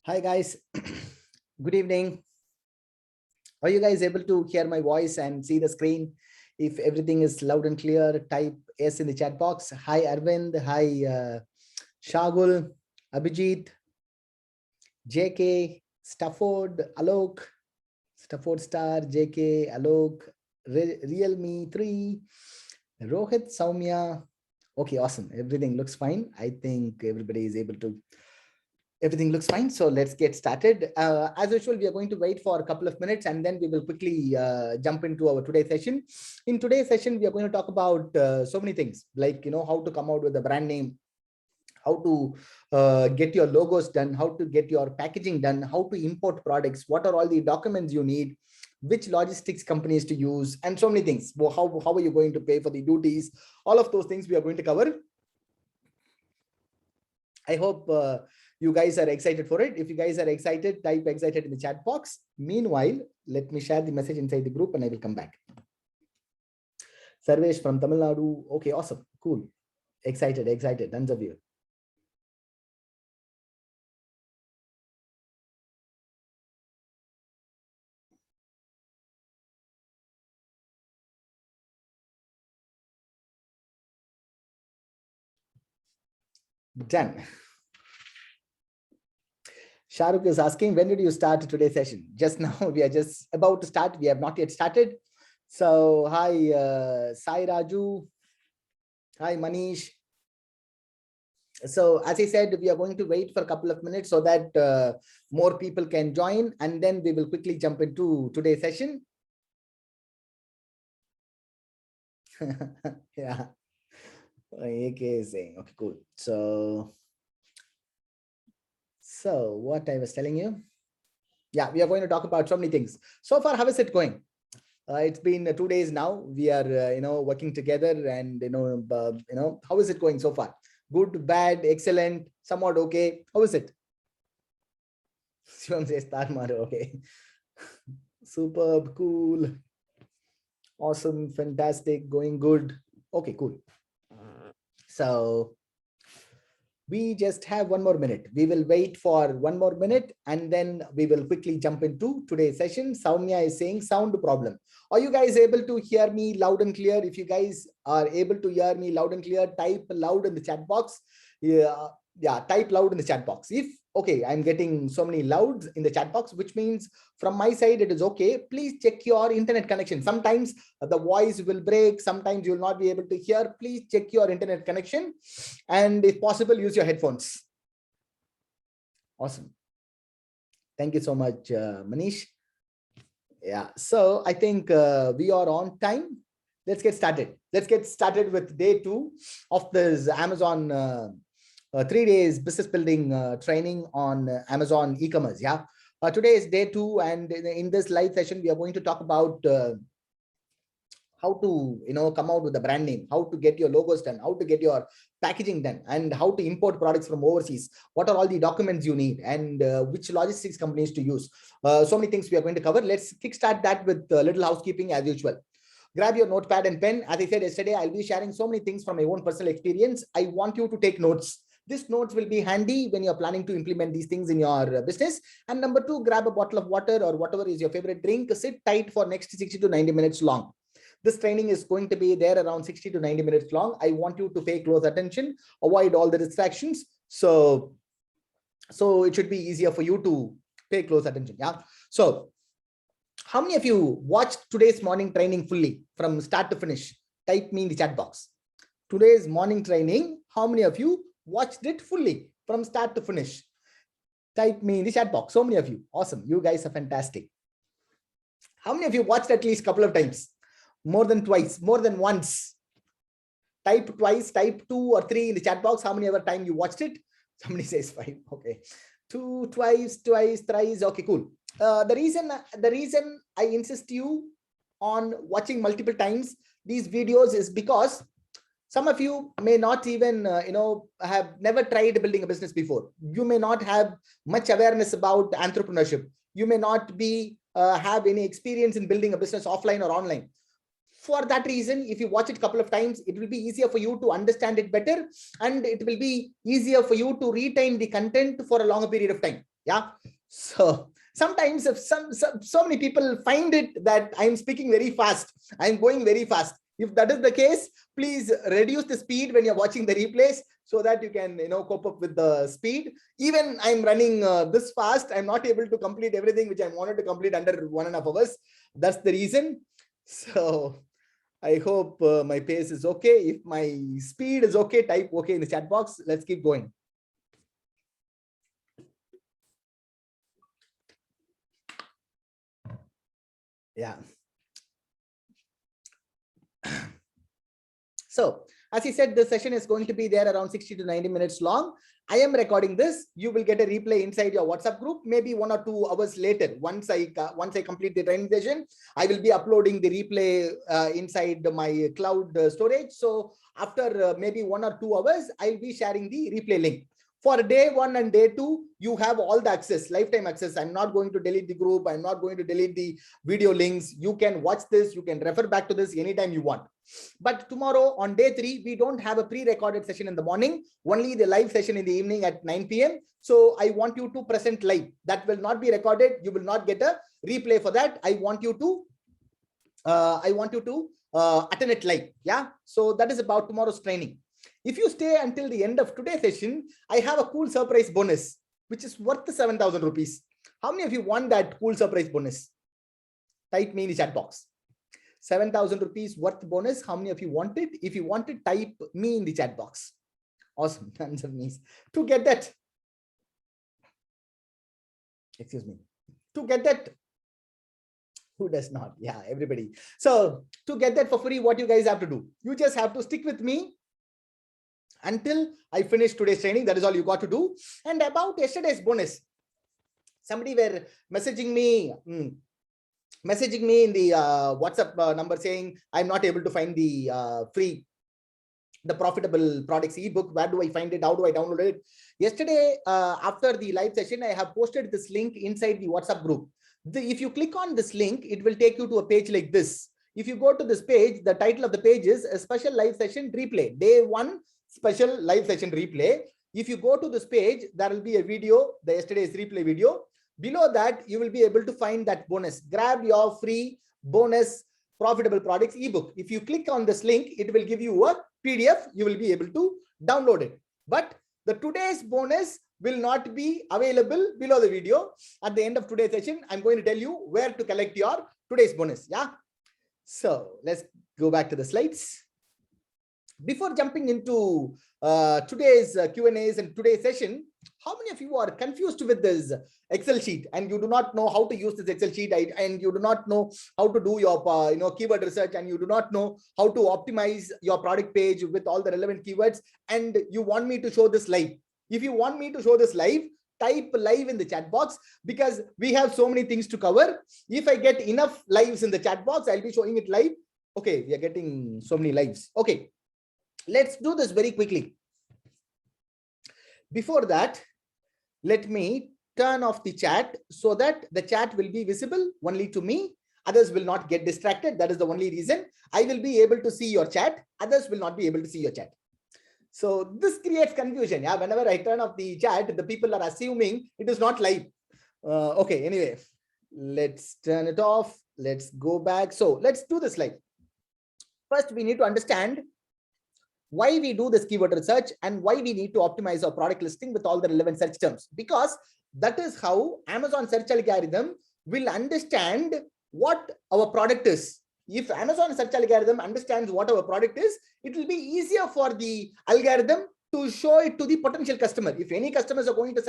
Hi guys, good evening. Are you guys able to hear my voice and see the screen? If everything is loud and clear, type S in the chat box. Hi Arvind, hi Shagul, Abhijit, JK, Stafford, Alok, Stafford Star, JK, Alok, Realme 3, Rohit, Soumya. Okay, awesome. Everything looks fine. I think everybody is able to everything looks fine. So let's get started. As usual, we are going to wait for a couple of minutes and then we will quickly jump into our today's session. In today's session, we are going to talk about so many things like, how to come out with a brand name, how to get your logos done, how to get your packaging done, how to import products, what are all the documents you need, which logistics companies to use, and so many things. Well, how are you going to pay for the duties? All of those things we are going to cover. I hope you guys are excited for it. If you guys are excited, type excited in the chat box. Meanwhile, let me share the message inside the group and I will come back. Sarvesh from Tamil Nadu. Okay, awesome. Cool. Excited. Tons of you. Done. Shahrukh is asking, when did you start today's session? Just now, we are just about to start. We have not yet started. So, hi, Sai Raju. Hi, Manish. So, as I said, we are going to wait for a couple of minutes so that more people can join, and then we will quickly jump into today's session. Yeah. AK is saying, okay, cool. So what I was telling you, yeah, we are going to talk about so many things. So far, how is it going? It's been 2 days now. We are, working together, and how is it going so far? Good, bad, excellent, somewhat okay. How is it? Shivam says Tarmar, okay. Superb, cool, awesome, fantastic, going good. Okay, cool. So we just have 1 more minute. We will wait for 1 more minute and then we will quickly jump into today's session. Soumya is saying sound problem. Are you guys able to hear me loud and clear? If you guys are able to hear me loud and clear, type loud in the chat box. Yeah, type loud in the chat box. If okay, I'm getting so many louds in the chat box, which means from my side it is okay. Please check your internet connection. Sometimes the voice will break, sometimes you will not be able to hear. Please check your internet connection, and if possible, use your headphones. Awesome. Thank you so much, Manish. Yeah, so I think we are on time. Let's get started. Let's get started with day 2 of this Amazon 3 days business building training on Amazon e-commerce. Yeah. Today is day 2, and in this live session, we are going to talk about how to come out with a brand name, how to get your logos done, how to get your packaging done, and how to import products from overseas, what are all the documents you need, and which logistics companies to use. So many things we are going to cover. Let's kickstart that with a little housekeeping as usual. Grab your notepad and pen. As I said yesterday, I'll be sharing so many things from my own personal experience. I want you to take notes. This notes will be handy when you're planning to implement these things in your business. And number 2, grab a bottle of water or whatever is your favorite drink. Sit tight for next 60 to 90 minutes long. This training is going to be there around 60 to 90 minutes long. I want you to pay close attention, avoid all the distractions. So it should be easier for you to pay close attention. Yeah. So how many of you watched today's morning training fully from start to finish? Type me in the chat box. Today's morning training, how many of you watched it fully from start to finish? Type me in the chat box. So many of you. Awesome. You guys are fantastic. How many of you watched at least a couple of times? More than twice, more than once? Type twice, type 2 or 3 in the chat box. How many ever time you watched it? Somebody says 5. Okay. 2, twice, thrice. Okay, cool. The reason I insist you on watching multiple times these videos is because some of you may not even have never tried building a business before. You may not have much awareness about entrepreneurship. You may not be have any experience in building a business offline or online. For that reason, if you watch it a couple of times, it will be easier for you to understand it better, and it will be easier for you to retain the content for a longer period of time. Yeah. So sometimes if so many people find it that I'm speaking very fast, I'm going very fast. If that is the case, please reduce the speed when you're watching the replays so that you can, cope up with the speed. Even I'm running this fast, I'm not able to complete everything which I wanted to complete under 1.5 hours. That's the reason. So I hope my pace is okay. If my speed is okay, type okay in the chat box. Let's keep going. Yeah. So as he said, the session is going to be there around 60 to 90 minutes long. I am recording this. You will get a replay inside your WhatsApp group, maybe 1 or 2 hours later. Once I complete the training session, I will be uploading the replay inside my cloud storage. So after maybe 1 or 2 hours, I'll be sharing the replay link. For day 1 and day 2, you have all the access, lifetime access. I'm not going to delete the group. I'm not going to delete the video links. You can watch this. You can refer back to this anytime you want. But tomorrow on day 3, we don't have a pre-recorded session in the morning, only the live session in the evening at 9 p.m. So I want you to present live. That will not be recorded. You will not get a replay for that. I want you to attend it live. Yeah. So that is about tomorrow's training. If you stay until the end of today's session, I have a cool surprise bonus, which is worth 7,000 rupees. How many of you want that cool surprise bonus? Type me in the chat box. 7,000 rupees worth bonus. How many of you want it? If you want it, type me in the chat box. Awesome. Tons of me's. To get that, excuse me, to get that, who does not? Yeah, everybody. So to get that for free, what you guys have to do, you just have to stick with me until I finish today's training. That is all you got to do. And about yesterday's bonus, somebody were messaging me in the WhatsApp number saying, I'm not able to find the profitable products ebook. Where do I find it? How do I download it? Yesterday, after the live session, I have posted this link inside the WhatsApp group. If you click on this link, it will take you to a page like this. If you go to this page, the title of the page is a special live session replay, day 1 special live session replay. If you go to this page, there will be a video, the yesterday's replay video. Below that, you will be able to find that bonus. Grab your free bonus profitable products ebook. If you click on this link, it will give you a PDF. You will be able to download it. But the today's bonus will not be available below the video. At the end of today's session, I'm going to tell you where to collect your today's bonus. Yeah. So let's go back to the slides. Before jumping into today's Q&As and today's session, how many of you are confused with this Excel sheet and you do not know how to use this Excel sheet and you do not know how to do your keyword research and you do not know how to optimize your product page with all the relevant keywords and you want me to show this live? If you want me to show this live, type live in the chat box because we have so many things to cover. If I get enough lives in the chat box, I'll be showing it live. Okay, we are getting so many lives. Okay. Let's do this very quickly. Before that, let me turn off the chat so that the chat will be visible only to me. Others will not get distracted. That is the only reason. I will be able to see your chat. Others will not be able to see your chat. So this creates confusion. Yeah, whenever I turn off the chat, the people are assuming it is not live. Okay, anyway, let's turn it off. Let's go back. So let's do this live. First, we need to understand why we do this keyword research and why we need to optimize our product listing with all the relevant search terms, because that is how Amazon search algorithm will understand what our product is. If Amazon search algorithm understands what our product is, it will be easier for the algorithm to show it to the potential customer. If any customers are going to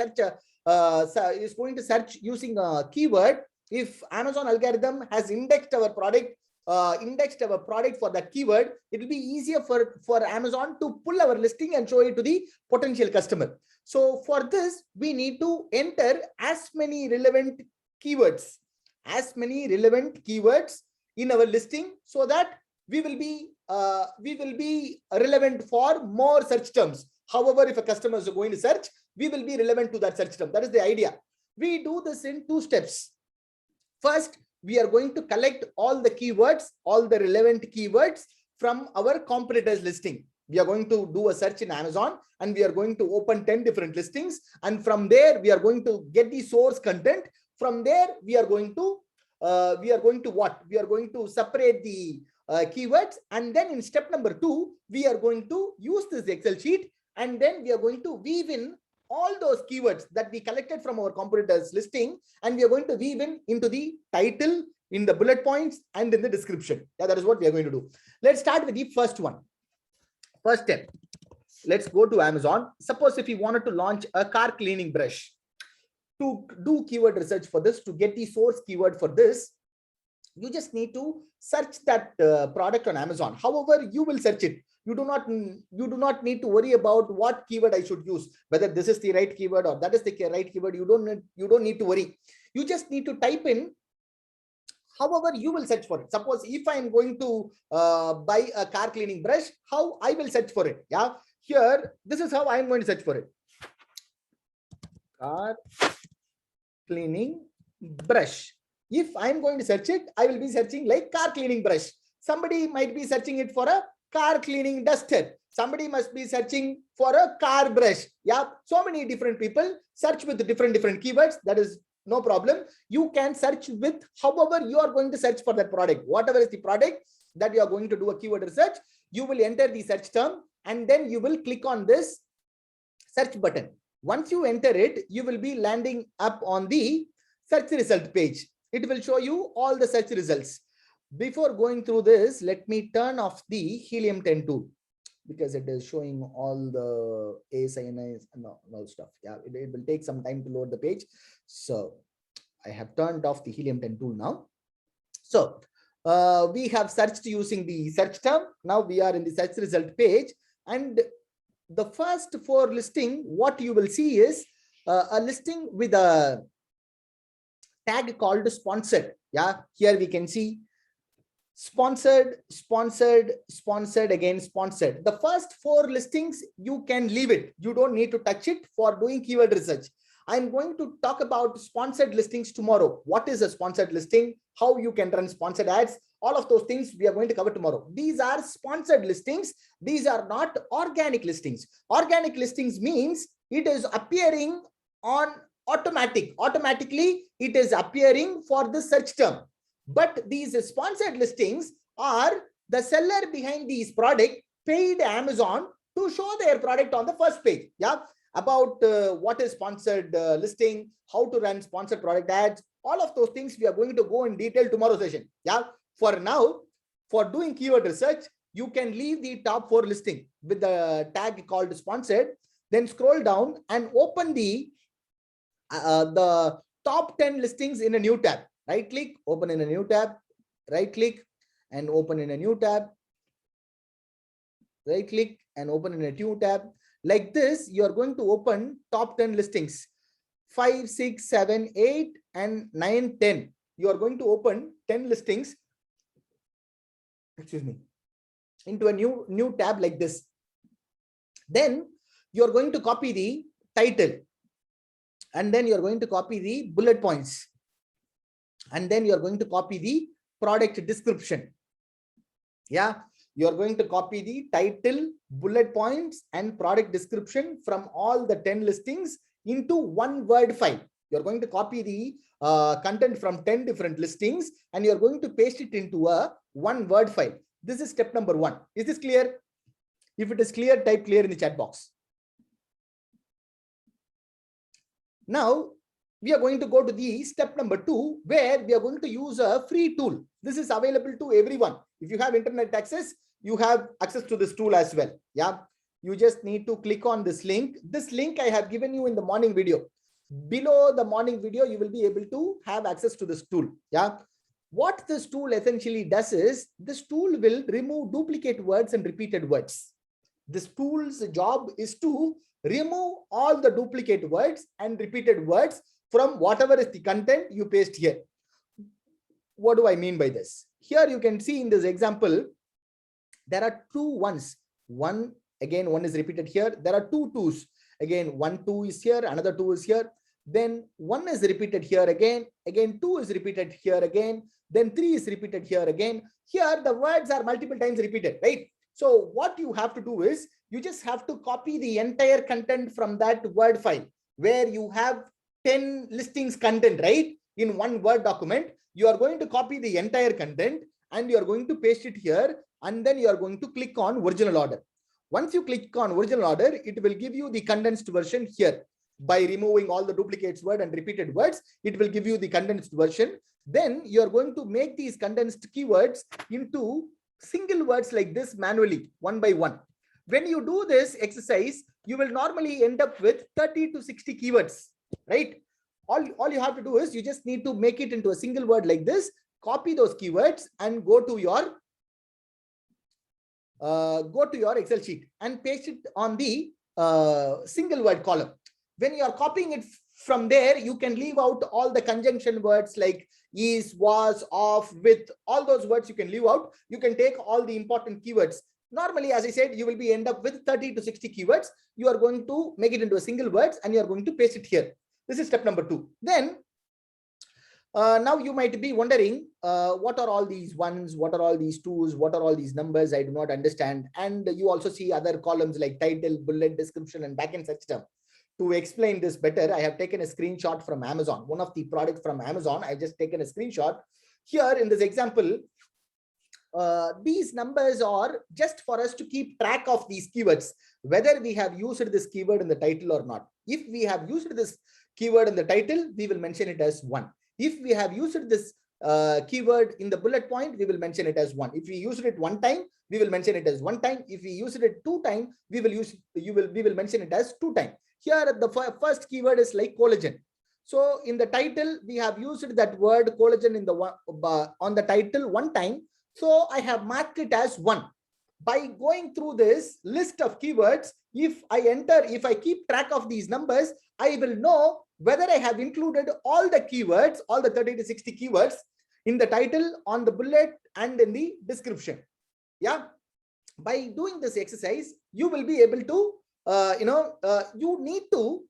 search using a keyword, if Amazon algorithm has indexed our product for that keyword, it will be easier for Amazon to pull our listing and show it to the potential customer. So for this, we need to enter as many relevant keywords in our listing so that we will be relevant for more search terms. However, if a customer is going to search, we will be relevant to that search term. That is the idea. We do this in 2 steps. First, we are going to collect all the keywords, all the relevant keywords from our competitors listing. We are going to do a search in Amazon and we are going to open 10 different listings. And from there, we are going to get the source content. From there, we are going to what? We are going to separate the keywords. And then in step number 2, we are going to use this Excel sheet. And then we are going to weave in all those keywords that we collected from our competitors listing. And we are going to weave in into the title, in the bullet points, and in the description. Yeah, that is what we are going to do. Let's start with the first one. First step, let's go to Amazon. Suppose if you wanted to launch a car cleaning brush, to do keyword research for this, to get the source keyword for this, you just need to search that product on Amazon. However, you will search it. You do not need to worry about what keyword I should use, whether this is the right keyword or that is the right keyword. You don't need to worry. You just need to type in however you will search for it. Suppose if I am going to buy a car cleaning brush, how I will search for it. Yeah, here, this is how I am going to search for it. Car cleaning brush. If I am going to search it, I will be searching like car cleaning brush. Somebody might be searching it for a car cleaning duster. Somebody must be searching for a car brush. Yeah, so many different people search with different keywords. That is no problem. You can search with however you are going to search for that product. Whatever is the product that you are going to do a keyword research, you will enter the search term and then you will click on this search button. Once you enter it, you will be landing up on the search result page. It will show you all the search results. Before going through this, let me turn off the Helium 10 tool because it is showing all the ASINIs and all stuff. Yeah, it will take some time to load the page. So I have turned off the Helium 10 tool now. So we have searched using the search term. Now we are in the search result page, and the first 4 listing, what you will see is a listing with a tag called sponsored. Yeah, here we can see sponsored, sponsored, sponsored, again sponsored. The first 4 listings, you can leave it. You don't need to touch it for doing keyword research. I'm going to talk about sponsored listings tomorrow. What is a sponsored listing? How you can run sponsored ads? All of those things we are going to cover tomorrow. These are sponsored listings. These are not organic listings. Organic listings means it is appearing on automatically it is appearing for the search term. But these sponsored listings are the seller behind these product paid Amazon to show their product on the first page. Yeah, about what is sponsored listing, how to run sponsored product ads, all of those things we are going to go in detail tomorrow session. Yeah, for now, for doing keyword research, you can leave the top 4 listing with the tag called sponsored, then scroll down and open the top 10 listings in a new tab. Right click, open in a new tab, right click and open in a new tab, right click and open in a new tab. Like this, you are going to open top 10 listings, 5, 6, 7, 8 and 9, 10. You are going to open 10 listings, excuse me, into a new tab like this. Then you are going to copy the title and then you are going to copy the bullet points. And then you are going to copy the product description. Yeah, you are going to copy the title, bullet points, and product description from all the 10 listings into one Word file. You are going to copy the content from 10 different listings and you are going to paste it into a one Word file. This is step number 1. Is this clear? If it is clear, type clear in the chat box. Now, we are going to go to the step number 2, where we are going to use a free tool. This is available to everyone. If you have internet access, you have access to this tool as well. Yeah, you just need to click on this link. This link I have given you in the morning video. Below the morning video, you will be able to have access to this tool. Yeah, what this tool essentially does is, this tool will remove duplicate words and repeated words. This tool's job is to remove all the duplicate words and repeated words from whatever is the content you paste here. What do I mean by this? Here you can see in this example, there are 2 ones. One is repeated here. There are 2 twos. Again, 1 2 is here, another 2 is here. Then 1 is repeated here again. Again, 2 is repeated here again. Then 3 is repeated here again. Here the words are multiple times repeated, right? So what you have to do is you just have to copy the entire content from that Word file where you have 10 listings content, right? In one Word document, you are going to copy the entire content and you are going to paste it here, and then you are going to click on original order. Once you click on original order, it will give you the condensed version here. By removing all the duplicates word and repeated words, it will give you the condensed version. Then you are going to make these condensed keywords into single words like this manually, one by one. When you do this exercise, you will normally end up with 30 to 60 keywords, right? All you have to do is you just need to make it into a single word like this, copy those keywords and go to your Excel sheet and paste it on the single word column. When you are copying it from there, you can leave out all the conjunction words like is, was, of, with, all those words you can leave out. You can take all the important keywords. Normally, as I said, you will be end up with 30 to 60 keywords. You are going to make it into a single words and you are going to paste it here. This is step number 2. Then now you might be wondering, what are all these ones? What are all these twos? What are all these numbers? I do not understand. And you also see other columns like title, bullet, description, and backend search term. To explain this better, I have taken a screenshot from Amazon, one of the products from Amazon. I've just taken a screenshot. Here in this example, these numbers are just for us to keep track of these keywords, whether we have used this keyword in the title or not. If we have used this keyword in the title, we will mention it as 1. If we have used this keyword in the bullet point, we will mention it as 1. If we used it one time, we will mention it as 1 time. If we used it 2 times, we will mention it as 2 times. Here, the first keyword is like collagen. So in the title, we have used that word collagen in the on the title 1 time. So I have marked it as 1. By going through this list of keywords, if I keep track of these numbers, I will know whether I have included all the keywords, all the 30 to 60 keywords in the title, on the bullet, and in the description. Yeah. By doing this exercise, you will be able to you need to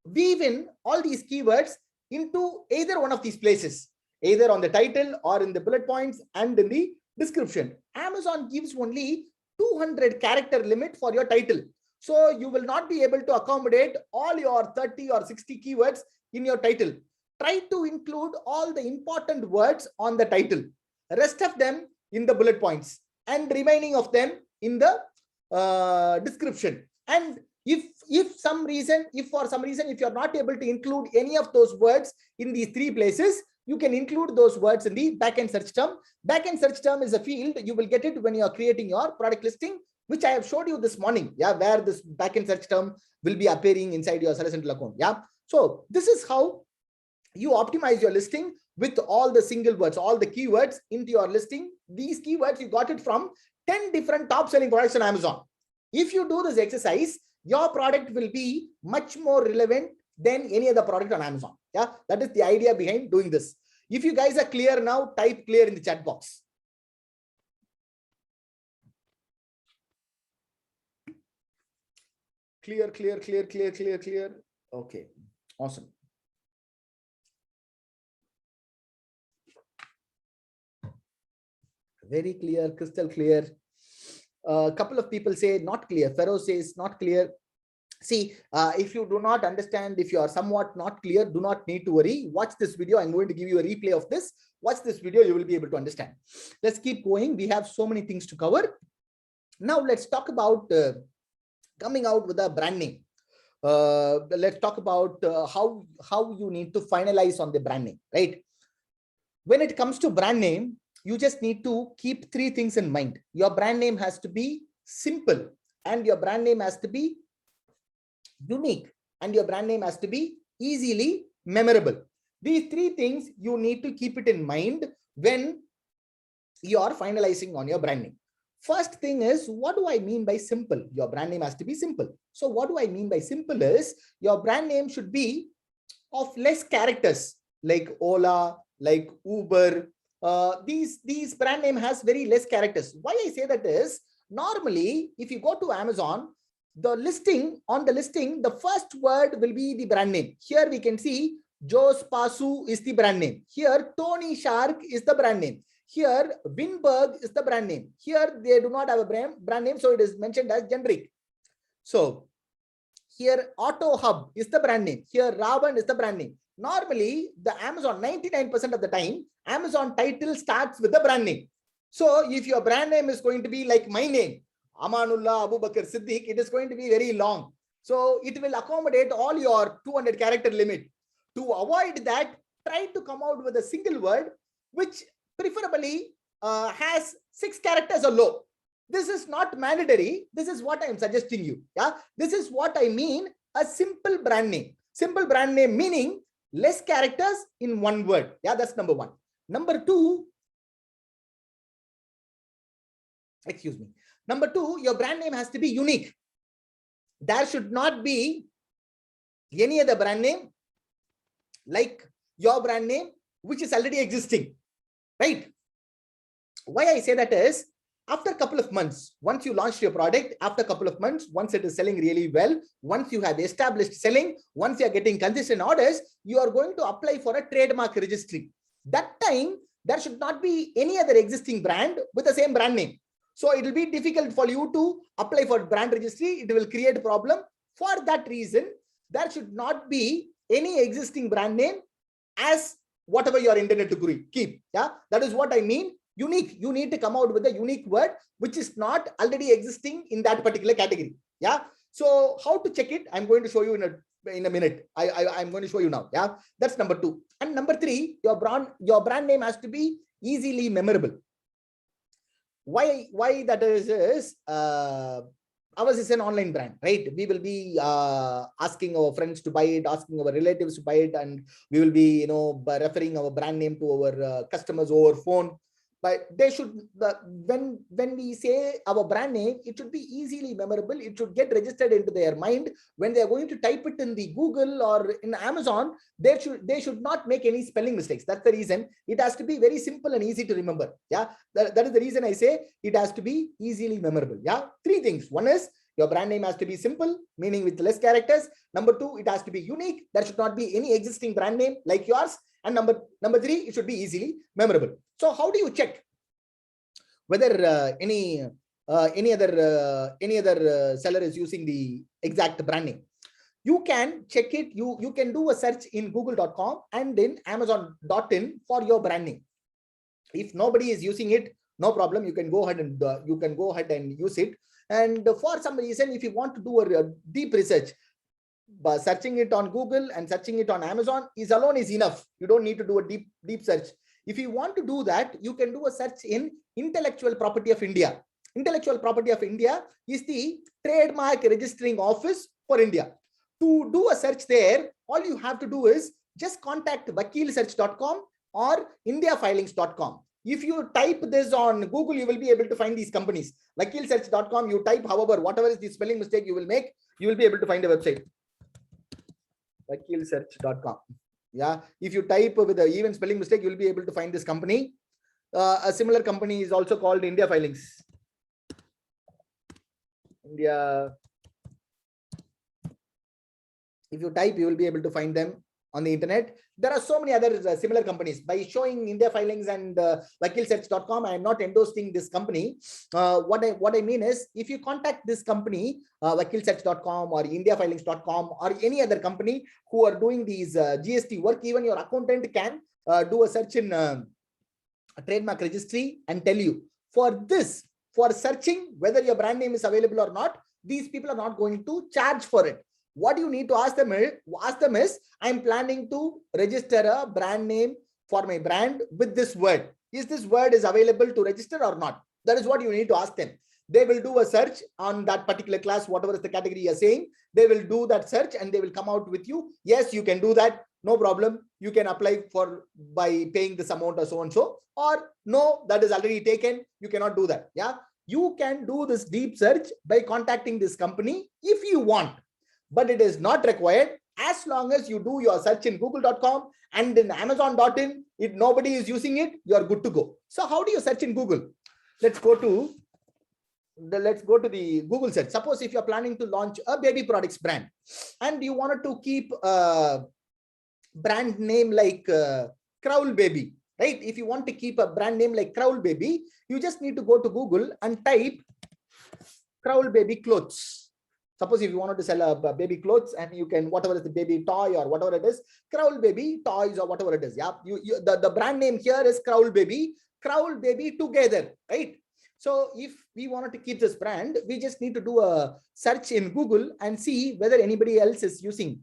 weave in all these keywords into either one of these places, either on the title or in the bullet points and in the description. Amazon gives only 200 character limit for your title. So you will not be able to accommodate all your 30 or 60 keywords in your title. Try to include all the important words on the title, rest of them in the bullet points, and remaining of them in the description. And if for some reason, if you are not able to include any of those words in these 3 places, you can include those words in the backend search term. Backend search term is a field. You will get it when you are creating your product listing, which I have showed you this morning. Yeah, where this backend search term will be appearing inside your Seller Central account. Yeah. So this is how you optimize your listing with all the single words, all the keywords into your listing. These keywords, you got it from 10 different top selling products on Amazon. If you do this exercise, your product will be much more relevant than any other product on Amazon. Yeah, that is the idea behind doing this. If you guys are clear now, type clear in the chat box. Clear. Okay, awesome. Very clear, crystal clear. A couple of people say not clear. Feroz says not clear. See, if you do not understand, if you are somewhat not clear, do not need to worry. Watch this video. I'm going to give you a replay of this. Watch this video. You will be able to understand. Let's keep going. We have so many things to cover. Now let's talk about coming out with a brand name. Let's talk about how you need to finalize on the brand name, right? When it comes to brand name, you just need to keep 3 things in mind. Your brand name has to be simple, and your brand name has to be unique, and your brand name has to be easily memorable. These 3 things you need to keep it in mind when you are finalizing on your brand name. First thing is, what do I mean by simple? Your brand name has to be simple. So what do I mean by simple is your brand name should be of less characters, like Ola, like Uber. These brand name has very less characters. Why I say that is, normally if you go to Amazon, the listing, the first word will be the brand name. Here we can see Joe's Pasu is the brand name. Here Tony Shark is the brand name. Here, Winberg is the brand name. Here, they do not have a brand name, so it is mentioned as generic. So here, Auto Hub is the brand name. Here, Ravan is the brand name. Normally, the Amazon, 99% of the time, Amazon title starts with the brand name. So if your brand name is going to be like my name, Amanullah Abu Bakr Siddiq, it is going to be very long. So it will accommodate all your 200 character limit. To avoid that, try to come out with a single word, which preferably has 6 characters or low. This is not mandatory. This is what I am suggesting you. Yeah, this is what I mean. A simple brand name. Simple brand name meaning less characters in one word. Yeah, that's number one. Number two, excuse me. Number two, your brand name has to be unique. There should not be any other brand name like your brand name, which is already existing, right? Why I say that is, after a couple of months, once you launch your product, after a couple of months, once it is selling really well, once you have established selling, once you are getting consistent orders, you are going to apply for a trademark registry. That time, there should not be any other existing brand with the same brand name. So it will be difficult for you to apply for brand registry. It will create a problem. For that reason, there should not be any existing brand name as whatever you are intended to keep. Yeah, that is what I mean. Unique. You need to come out with a unique word which is not already existing in that particular category. Yeah. So how to check it? I'm going to show you in a minute. I'm going to show you now. Yeah. That's number two. And number three, your brand name has to be easily memorable. Why that is ours is an online brand, right? We will be asking our friends to buy it, asking our relatives to buy it, and we will be referring our brand name to our customers over phone. But they should, when we say our brand name, it should be easily memorable. It should get registered into their mind. When they are going to type it in the Google or in Amazon, they should not make any spelling mistakes. That's the reason it has to be very simple and easy to remember. Yeah, that is the reason I say it has to be easily memorable. Yeah, three things. One is your brand name has to be simple, meaning with less characters. Number two, it has to be unique. There should not be any existing brand name like yours. And number three, it should be easily memorable. So how do you check whether any other seller is using the exact brand name? You can check it. You can do a search in google.com and in amazon.in for your brand name. If nobody is using it, no problem. You can go ahead and use it. And for some reason, if you want to do a deep research, but searching it on Google and searching it on Amazon alone is enough. You don't need to do a deep search. If you want to do that, you can do a search in Intellectual Property of India. Intellectual Property of India is the trademark registering office for India. To do a search there, all you have to do is just contact vakilsearch.com or indiafilings.com. If you type this on Google, you will be able to find these companies. Vakilsearch.com, you type, however, whatever is the spelling mistake you will make, you will be able to find a website. Vakilsearch.com. Yeah, if you type with an even spelling mistake, you will be able to find this company. A similar company is also called India Filings. India. If you type, you will be able to find them on the internet. There are so many other similar companies. By showing India Filings and vakilsearch.com, I am not endorsing this company. What I mean is, if you contact this company, vakilsearch.com or indiafilings.com or any other company who are doing these GST work, even your accountant can do a search in a trademark registry and tell you, for searching whether your brand name is available or not, these people are not going to charge for it. What you need to ask them is, I'm planning to register a brand name for my brand with this word. Is this word is available to register or not? That is what you need to ask them. They will do a search on that particular class, whatever is the category you're saying. They will do that search and they will come out with you. Yes, you can do that. No problem. You can apply by paying this amount or so and so. Or no, that is already taken. You cannot do that. Yeah, you can do this deep search by contacting this company if you want. But it is not required. As long as you do your search in google.com and in amazon.in, if nobody is using it, you are good to go. So how do you search in Google? Let's go to the Google search. Suppose if you're planning to launch a baby products brand and you wanted to keep a brand name like Crowl Baby. right? If you want to keep a brand name like Crowl Baby, you just need to go to Google and type Crowl Baby clothes. Suppose if you wanted to sell a baby clothes, and you can, whatever is the baby toy or whatever it is, Crowl Baby toys or whatever it is. Yeah, the brand name here is Crowl Baby together, right? So if we wanted to keep this brand, we just need to do a search in Google and see whether anybody else is using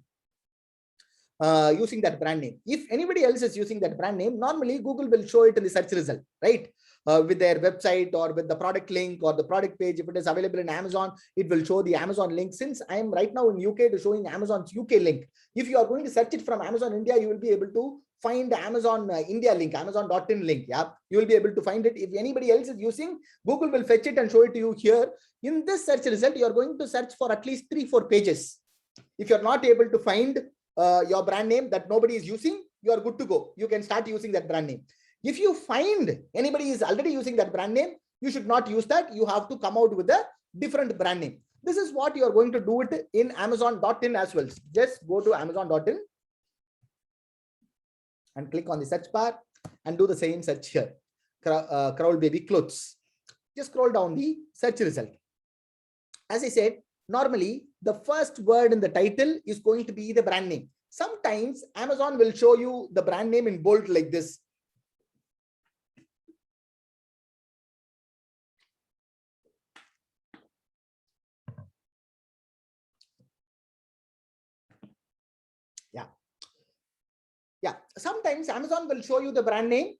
that brand name. If anybody else is using that brand name, normally Google will show it in the search result, right? With their website or with the product link or the product page. If it is available in Amazon, it will show the Amazon link. Since I am right now in UK, it is showing Amazon's UK link. If you are going to search it from Amazon India, you will be able to find the Amazon India link, Amazon.in link. Yeah, you will be able to find it. If anybody else is using, Google will fetch it and show it to you here. In this search result, you are going to search for at least 3-4 pages. If you're not able to find your brand name that nobody is using, you are good to go. You can start using that brand name. If you find anybody is already using that brand name, you should not use that. You have to come out with a different brand name. This is what you are going to do it in Amazon.in as well. Just go to Amazon.in and click on the search bar and do the same search here. Crowl Baby clothes. Just scroll down the search result. As I said, normally the first word in the title is going to be the brand name. Sometimes Amazon will show you the brand name in bold like this. Yeah, sometimes Amazon will show you the brand name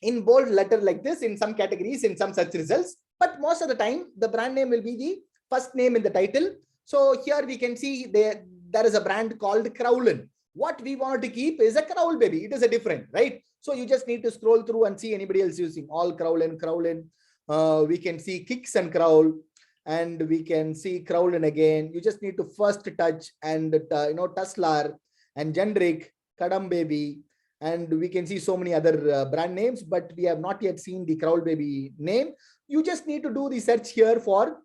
in bold letter like this in some categories, in some search results. But most of the time, the brand name will be the first name in the title. So here we can see there is a brand called Crowlin. What we wanted to keep is a Crowl Baby. It is a different, right? So you just need to scroll through and see anybody else using all Crowlin. We can see Kicks and Crowl, and we can see Crowlin again. You just need to first touch and Tussler and Generic, Kadam Baby, and we can see so many other brand names, but we have not yet seen the Crowl Baby name. You just need to do the search here for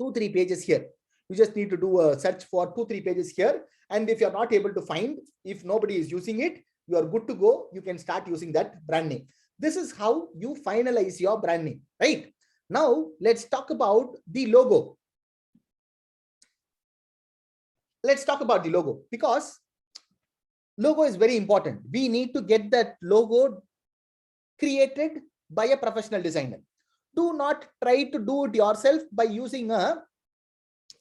2-3 pages here. You just need to do a search for 2-3 pages here. And if you're not able to find, if nobody is using it, you are good to go. You can start using that brand name. This is how you finalize your brand name, right? Now, let's talk about the logo. Let's talk about the logo, because logo is very important. We need to get that logo created by a professional designer. Do not try to do it yourself by using a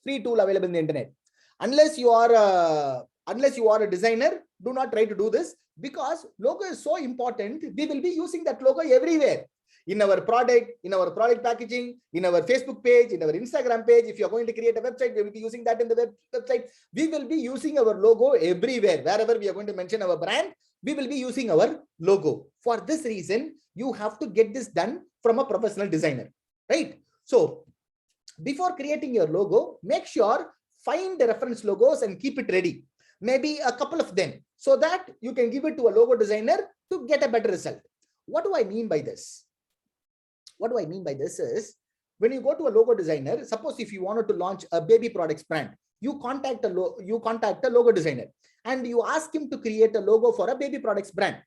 free tool available in the internet. Unless you are a designer, do not try to do this, because logo is so important. We will be using that logo everywhere. In our product, in our product packaging, in our Facebook page, in our Instagram page. If you're going to create a website, we will be using that in the website. We will be using our logo everywhere. Wherever we are going to mention our brand, we will be using our logo. For this reason, you have to get this done from a professional designer, right? So before creating your logo, make sure find the reference logos and keep it ready. Maybe a couple of them, so that you can give it to a logo designer to get a better result. What do I mean by this? What do I mean by this is, when you go to a logo designer, suppose if you wanted to launch a baby products brand, you contact a logo designer and you ask him to create a logo for a baby products brand.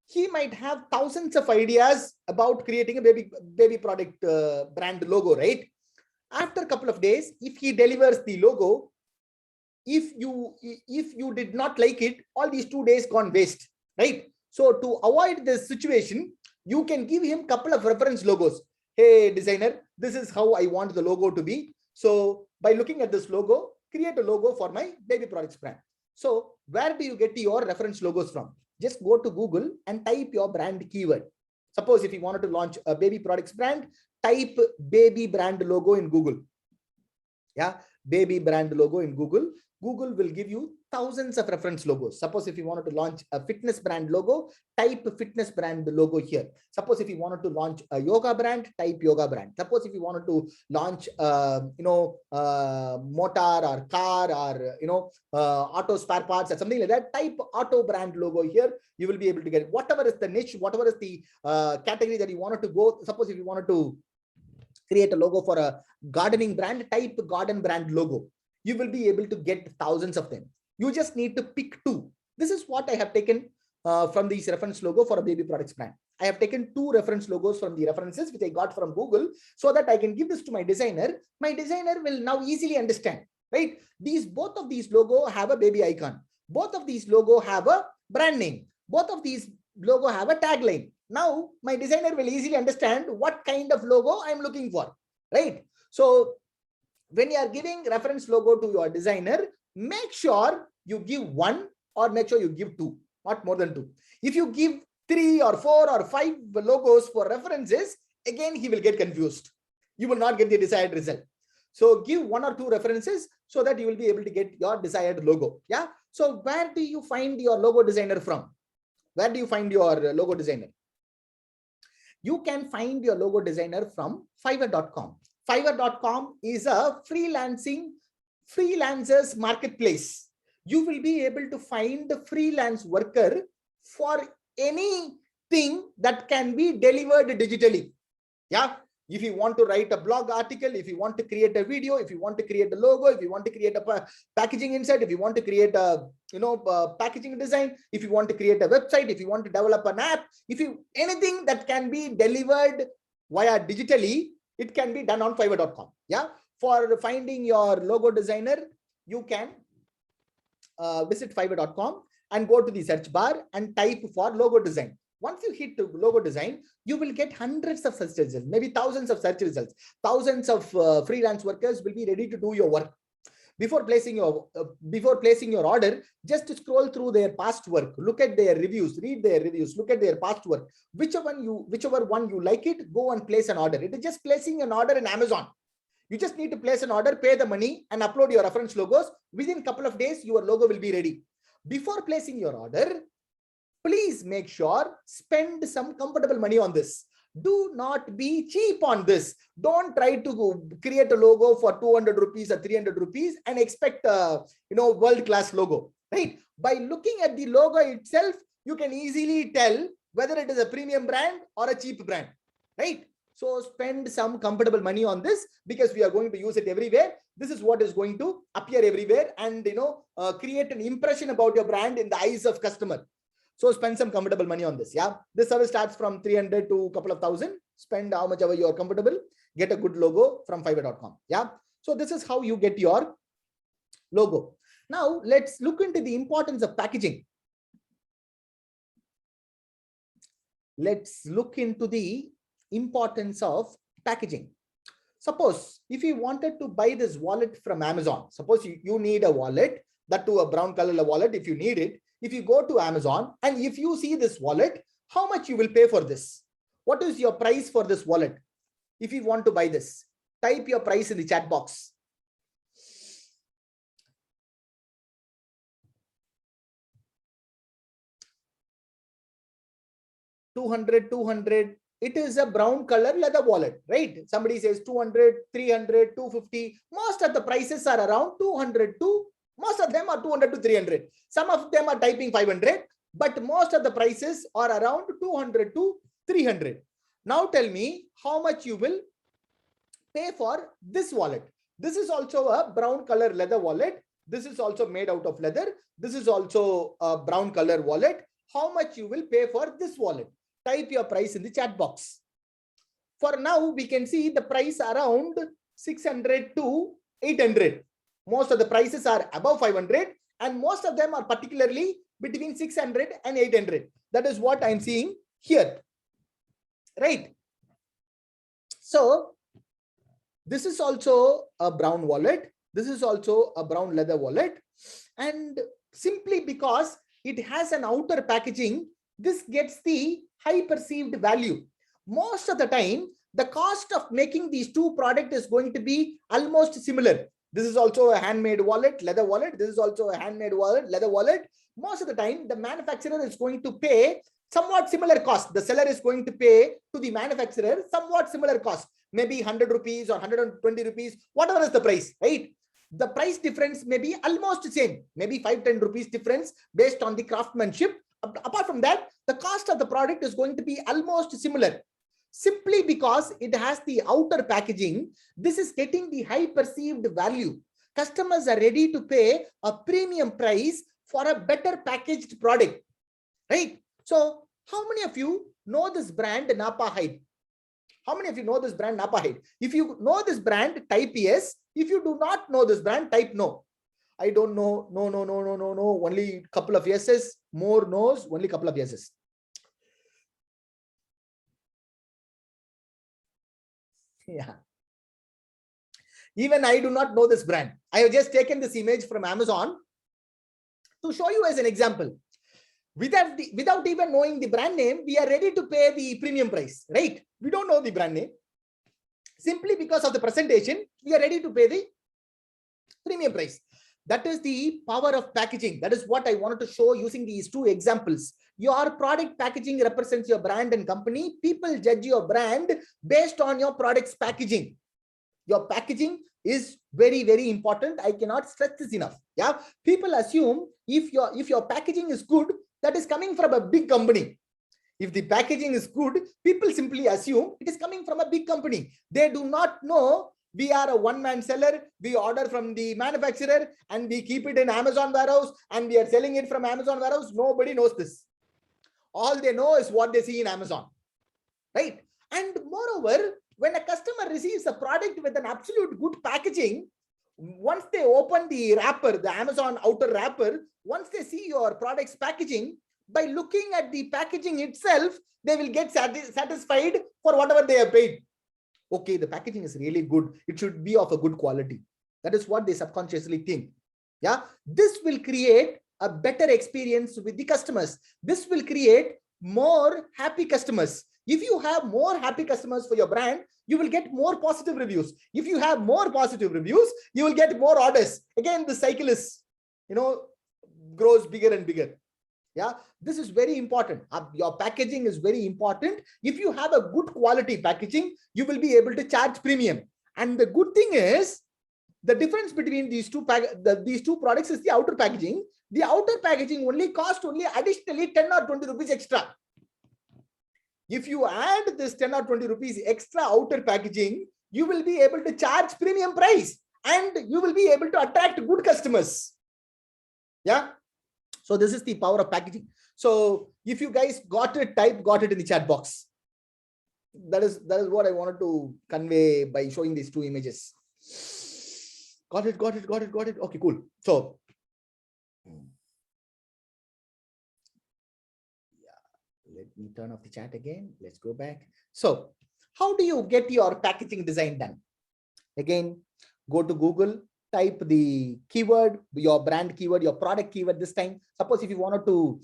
He might have thousands of ideas about creating a baby product brand logo, right? After a couple of days, if he delivers the logo, if you did not like it, all these 2 days gone waste, right? So to avoid this situation, you can give him a couple of reference logos. Hey designer, this is how I want the logo to be. So by looking at this logo, create a logo for my baby products brand. So where do you get your reference logos from? Just go to Google and type your brand keyword. Suppose if you wanted to launch a baby products brand, type baby brand logo in Google. Yeah, baby brand logo in Google. Google will give you thousands of reference logos. Suppose if you wanted to launch a fitness brand logo, type fitness brand logo here. Suppose if you wanted to launch a yoga brand, type yoga brand. Suppose if you wanted to launch motor or car or auto spare parts or something like that, type auto brand logo here. You will be able to get it. Whatever is the niche, whatever is the category that you wanted to go. Suppose if you wanted to create a logo for a gardening brand, type garden brand logo. You will be able to get thousands of them. You just need to pick 2. This is what I have taken from this reference logo for a baby products brand. I have taken 2 reference logos from the references which I got from Google so that I can give this to my designer. My designer will now easily understand, right? Both of these logo have a baby icon. Both of these logo have a brand name. Both of these logo have a tagline. Now my designer will easily understand what kind of logo I'm looking for, right? So when you are giving reference logo to your designer, make sure you give 1 or make sure you give 2, not more than 2. If you give 3 or 4 or 5 logos for references, again, he will get confused. You will not get the desired result. So give 1 or 2 references so that you will be able to get your desired logo. Yeah. So where do you find your logo designer from? Where do you find your logo designer? You can find your logo designer from Fiverr.com. Fiverr.com is a freelancers marketplace. You will be able to find the freelance worker for anything that can be delivered digitally. Yeah. If you want to write a blog article, if you want to create a video, if you want to create a logo, if you want to create a packaging insert, if you want to create a packaging design, if you want to create a website, if you want to develop an app, anything that can be delivered via digitally, it can be done on Fiverr.com. Yeah. For finding your logo designer, you can visit Fiverr.com and go to the search bar and type for logo design. Once you hit logo design, you will get hundreds of search results, maybe thousands of search results. Thousands of freelance workers will be ready to do your work. Before placing your order, just scroll through their past work, look at their reviews, read their reviews, look at their past work. Whichever one you like it, go and place an order. It is just placing an order in Amazon. You just need to place an order, pay the money, and upload your reference logos. Within a couple of days, your logo will be ready. Before placing your order, please make sure spend some comfortable money on this. Do not be cheap on this. Don't try to create a logo for 200 rupees or 300 rupees and expect a world-class logo, right? By looking at the logo itself, you can easily tell whether it is a premium brand or a cheap brand, right? So spend some comfortable money on this because we are going to use it everywhere. This is what is going to appear everywhere and create an impression about your brand in the eyes of customer. So spend some comfortable money on this. Yeah. This service starts from 300 to a couple of thousand. Spend how much ever you are comfortable. Get a good logo from Fiverr.com. Yeah. So this is how you get your logo. Now let's look into the importance of packaging. Let's look into the importance of packaging. Suppose if you wanted to buy this wallet from Amazon, suppose you need a wallet, that to a brown color wallet if you need it. If you go to Amazon and if you see this wallet, how much you will pay for this? What is your price for this wallet? If you want to buy this, type your price in the chat box. $200. It is a brown color leather wallet, right? Somebody says 200, 300, 250. Most of the prices are around 200 to, most of them are 200 to 300. Some of them are typing 500, but most of the prices are around 200 to 300. Now tell me how much you will pay for this wallet. This is also a brown color leather wallet. This is also made out of leather. This is also a brown color wallet. How much you will pay for this wallet? Type your price in the chat box. For now, we can see the price around 600 to 800. Most of the prices are above 500 and most of them are particularly between 600 and 800. That is what I'm seeing here, right? So this is also a brown wallet. This is also a brown leather wallet. And simply because it has an outer packaging, this gets the high perceived value. Most of the time, the cost of making these two products is going to be almost similar. This is also a handmade wallet, leather wallet. This is also a handmade wallet, leather wallet. Most of the time, the manufacturer is going to pay somewhat similar cost. The seller is going to pay to the manufacturer somewhat similar cost, maybe 100 rupees or 120 rupees, whatever is the price, right? The price difference may be almost the same, maybe 5-10 rupees difference based on the craftsmanship. Apart from that, the cost of the product is going to be almost similar. Simply because it has the outer packaging, this is getting the high perceived value. Customers are ready to pay a premium price for a better packaged product, right? So how many of you know this brand Napa Hype? How many of you know this brand Napa Hype? If you know this brand, type yes. If you do not know this brand, type no. I don't know. No, no, no, no, no, no. Only couple of yeses. More no's. Only couple of yeses. Yeah. Even I do not know this brand. I have just taken this image from Amazon to show you as an example. Without even knowing the brand name, we are ready to pay the premium price, right? We don't know the brand name. Simply because of the presentation, we are ready to pay the premium price. That is the power of packaging. That is what I wanted to show using these two examples. Your product packaging represents your brand and company. People judge your brand based on your product's packaging. Your packaging is very, very important. I cannot stress this enough. Yeah, people assume if your packaging is good, that is coming from a big company. If the packaging is good, people simply assume it is coming from a big company. They do not know we are a one-man seller. We order from the manufacturer and we keep it in Amazon warehouse and we are selling it from Amazon warehouse. Nobody knows this. All they know is what they see in Amazon, right? And moreover, when a customer receives a product with an absolute good packaging, once they open the wrapper, the Amazon outer wrapper, once they see your product's packaging, by looking at the packaging itself, they will get satisfied for whatever they have paid. Okay, the packaging is really good. It should be of a good quality. That is what they subconsciously think. Yeah, this will create a better experience with the customers. This will create more happy customers. If you have more happy customers for your brand, you will get more positive reviews. If you have more positive reviews, you will get more orders. Again, the cycle is, grows bigger and bigger. Yeah, this is very important. Your packaging is very important. If you have a good quality packaging, you will be able to charge premium. And the good thing is, the difference between these two products is the outer packaging. The outer packaging only cost additionally 10 or 20 rupees extra. If you add this 10 or 20 rupees extra outer packaging, you will be able to charge premium price and you will be able to attract good customers. Yeah. So this is the power of packaging. So if you guys got it, got it in the chat box. That is what I wanted to convey by showing these two images. Got it. Okay, cool. So yeah, let me turn off the chat again. Let's go back. So how do you get your packaging design done? Again, go to Google, type the keyword, your brand keyword, your product keyword this time. Suppose if you wanted to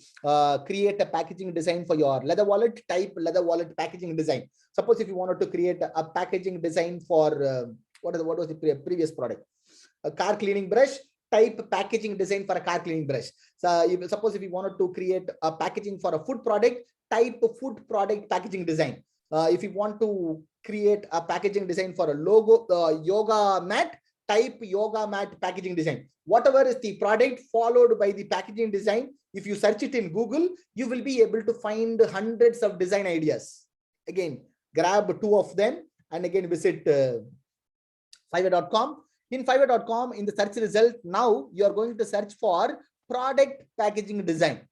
create a packaging design for your leather wallet, type leather wallet packaging design. Suppose if you wanted to create a packaging design for what was the previous product? A car cleaning brush, type packaging design for a car cleaning brush. So suppose if you wanted to create a packaging for a food product, type food product packaging design. If you want to create a packaging design for a logo, yoga mat, type yoga mat packaging design. Whatever is the product followed by the packaging design, if you search it in Google, you will be able to find hundreds of design ideas. Again, grab 2 of them and again visit Fiverr.com. In Fiverr.com, in the search result, now you are going to search for product packaging design.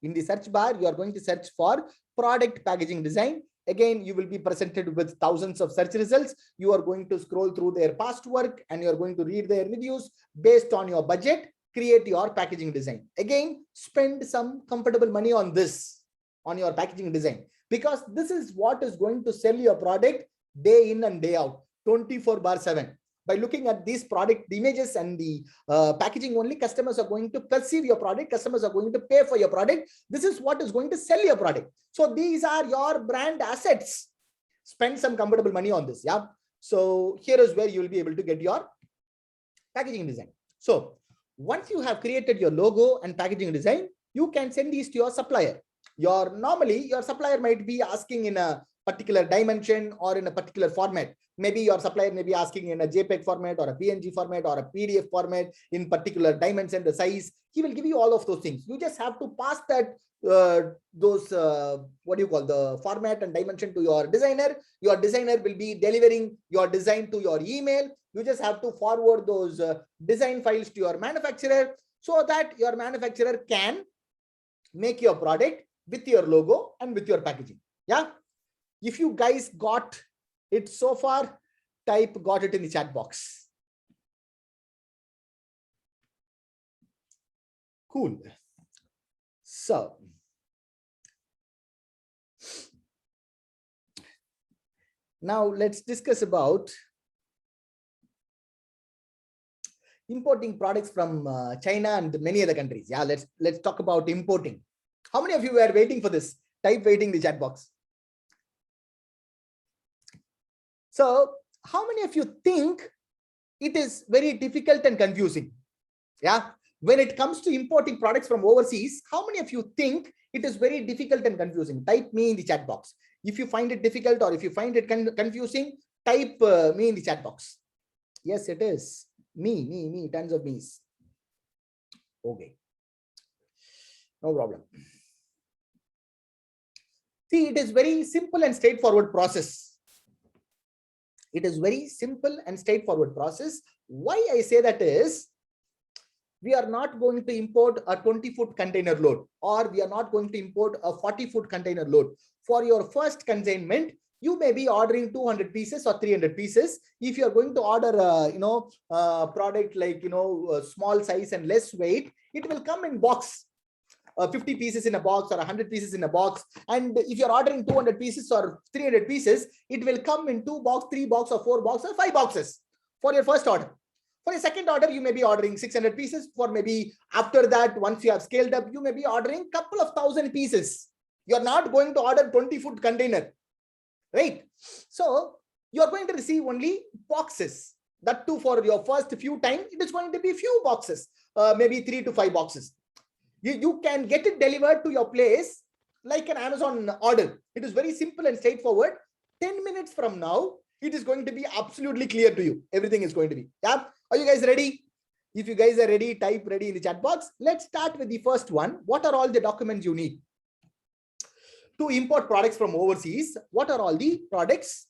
In the search bar, you are going to search for product packaging design. Again, you will be presented with thousands of search results. You are going to scroll through their past work and you are going to read their reviews. Based on your budget, create your packaging design. Again, spend some comfortable money on this, on your packaging design, because this is what is going to sell your product day in and day out, 24/7. By looking at these product images and the packaging only, customers are going to perceive your product. Customers are going to pay for your product. This is what is going to sell your product. So these are your brand assets. Spend some comfortable money on this. Yeah. So here is where you will be able to get your packaging design. So once you have created your logo and packaging design, you can send these to your supplier. Normally your supplier might be asking in a particular dimension or in a particular format. Maybe your supplier may be asking in a JPEG format or a PNG format or a PDF format in particular dimension, the size. He will give you all of those things. You just have to pass that the format and dimension to your designer. Your designer will be delivering your design to your email. You just have to forward those design files to your manufacturer so that your manufacturer can make your product with your logo and with your packaging. Yeah. If you guys got it so far, type got it in the chat box. Cool. So now let's discuss about importing products from China and many other countries. Yeah, let's talk about importing. How many of you were waiting for this? Type waiting in the chat box. So how many of you think it is very difficult and confusing? Yeah, when it comes to importing products from overseas, how many of you think it is very difficult and confusing? Type me in the chat box. If you find it difficult or if you find it confusing, type me in the chat box. Yes, it is. Me, tons of me's. Okay. No problem. See, it is very simple and straightforward process. It is very simple and straightforward process. Why I say that is, we are not going to import a 20-foot container load, or we are not going to import a 40-foot container load. For your first consignment, you may be ordering 200 pieces or 300 pieces. If you are going to order a product like small size and less weight, it will come in box. 50 pieces in a box or 100 pieces in a box. And if you're ordering 200 pieces or 300 pieces, it will come in 2 box, 3 box or 4 box or 5 boxes for your first order. For your second order, you may be ordering 600 pieces. For maybe after that, once you have scaled up, you may be ordering a couple of thousand pieces. You're not going to order 20-foot container, right? So you're going to receive only boxes. That too, for your first few times, it is going to be few boxes, maybe 3 to 5 boxes. You can get it delivered to your place like an Amazon order. It is very simple and straightforward. 10 minutes from now, it is going to be absolutely clear to you. Everything is going to be. Yeah. Are you guys ready? If you guys are ready, type ready in the chat box. Let's start with the first one. What are all the documents you need to import products from overseas? What are all the products?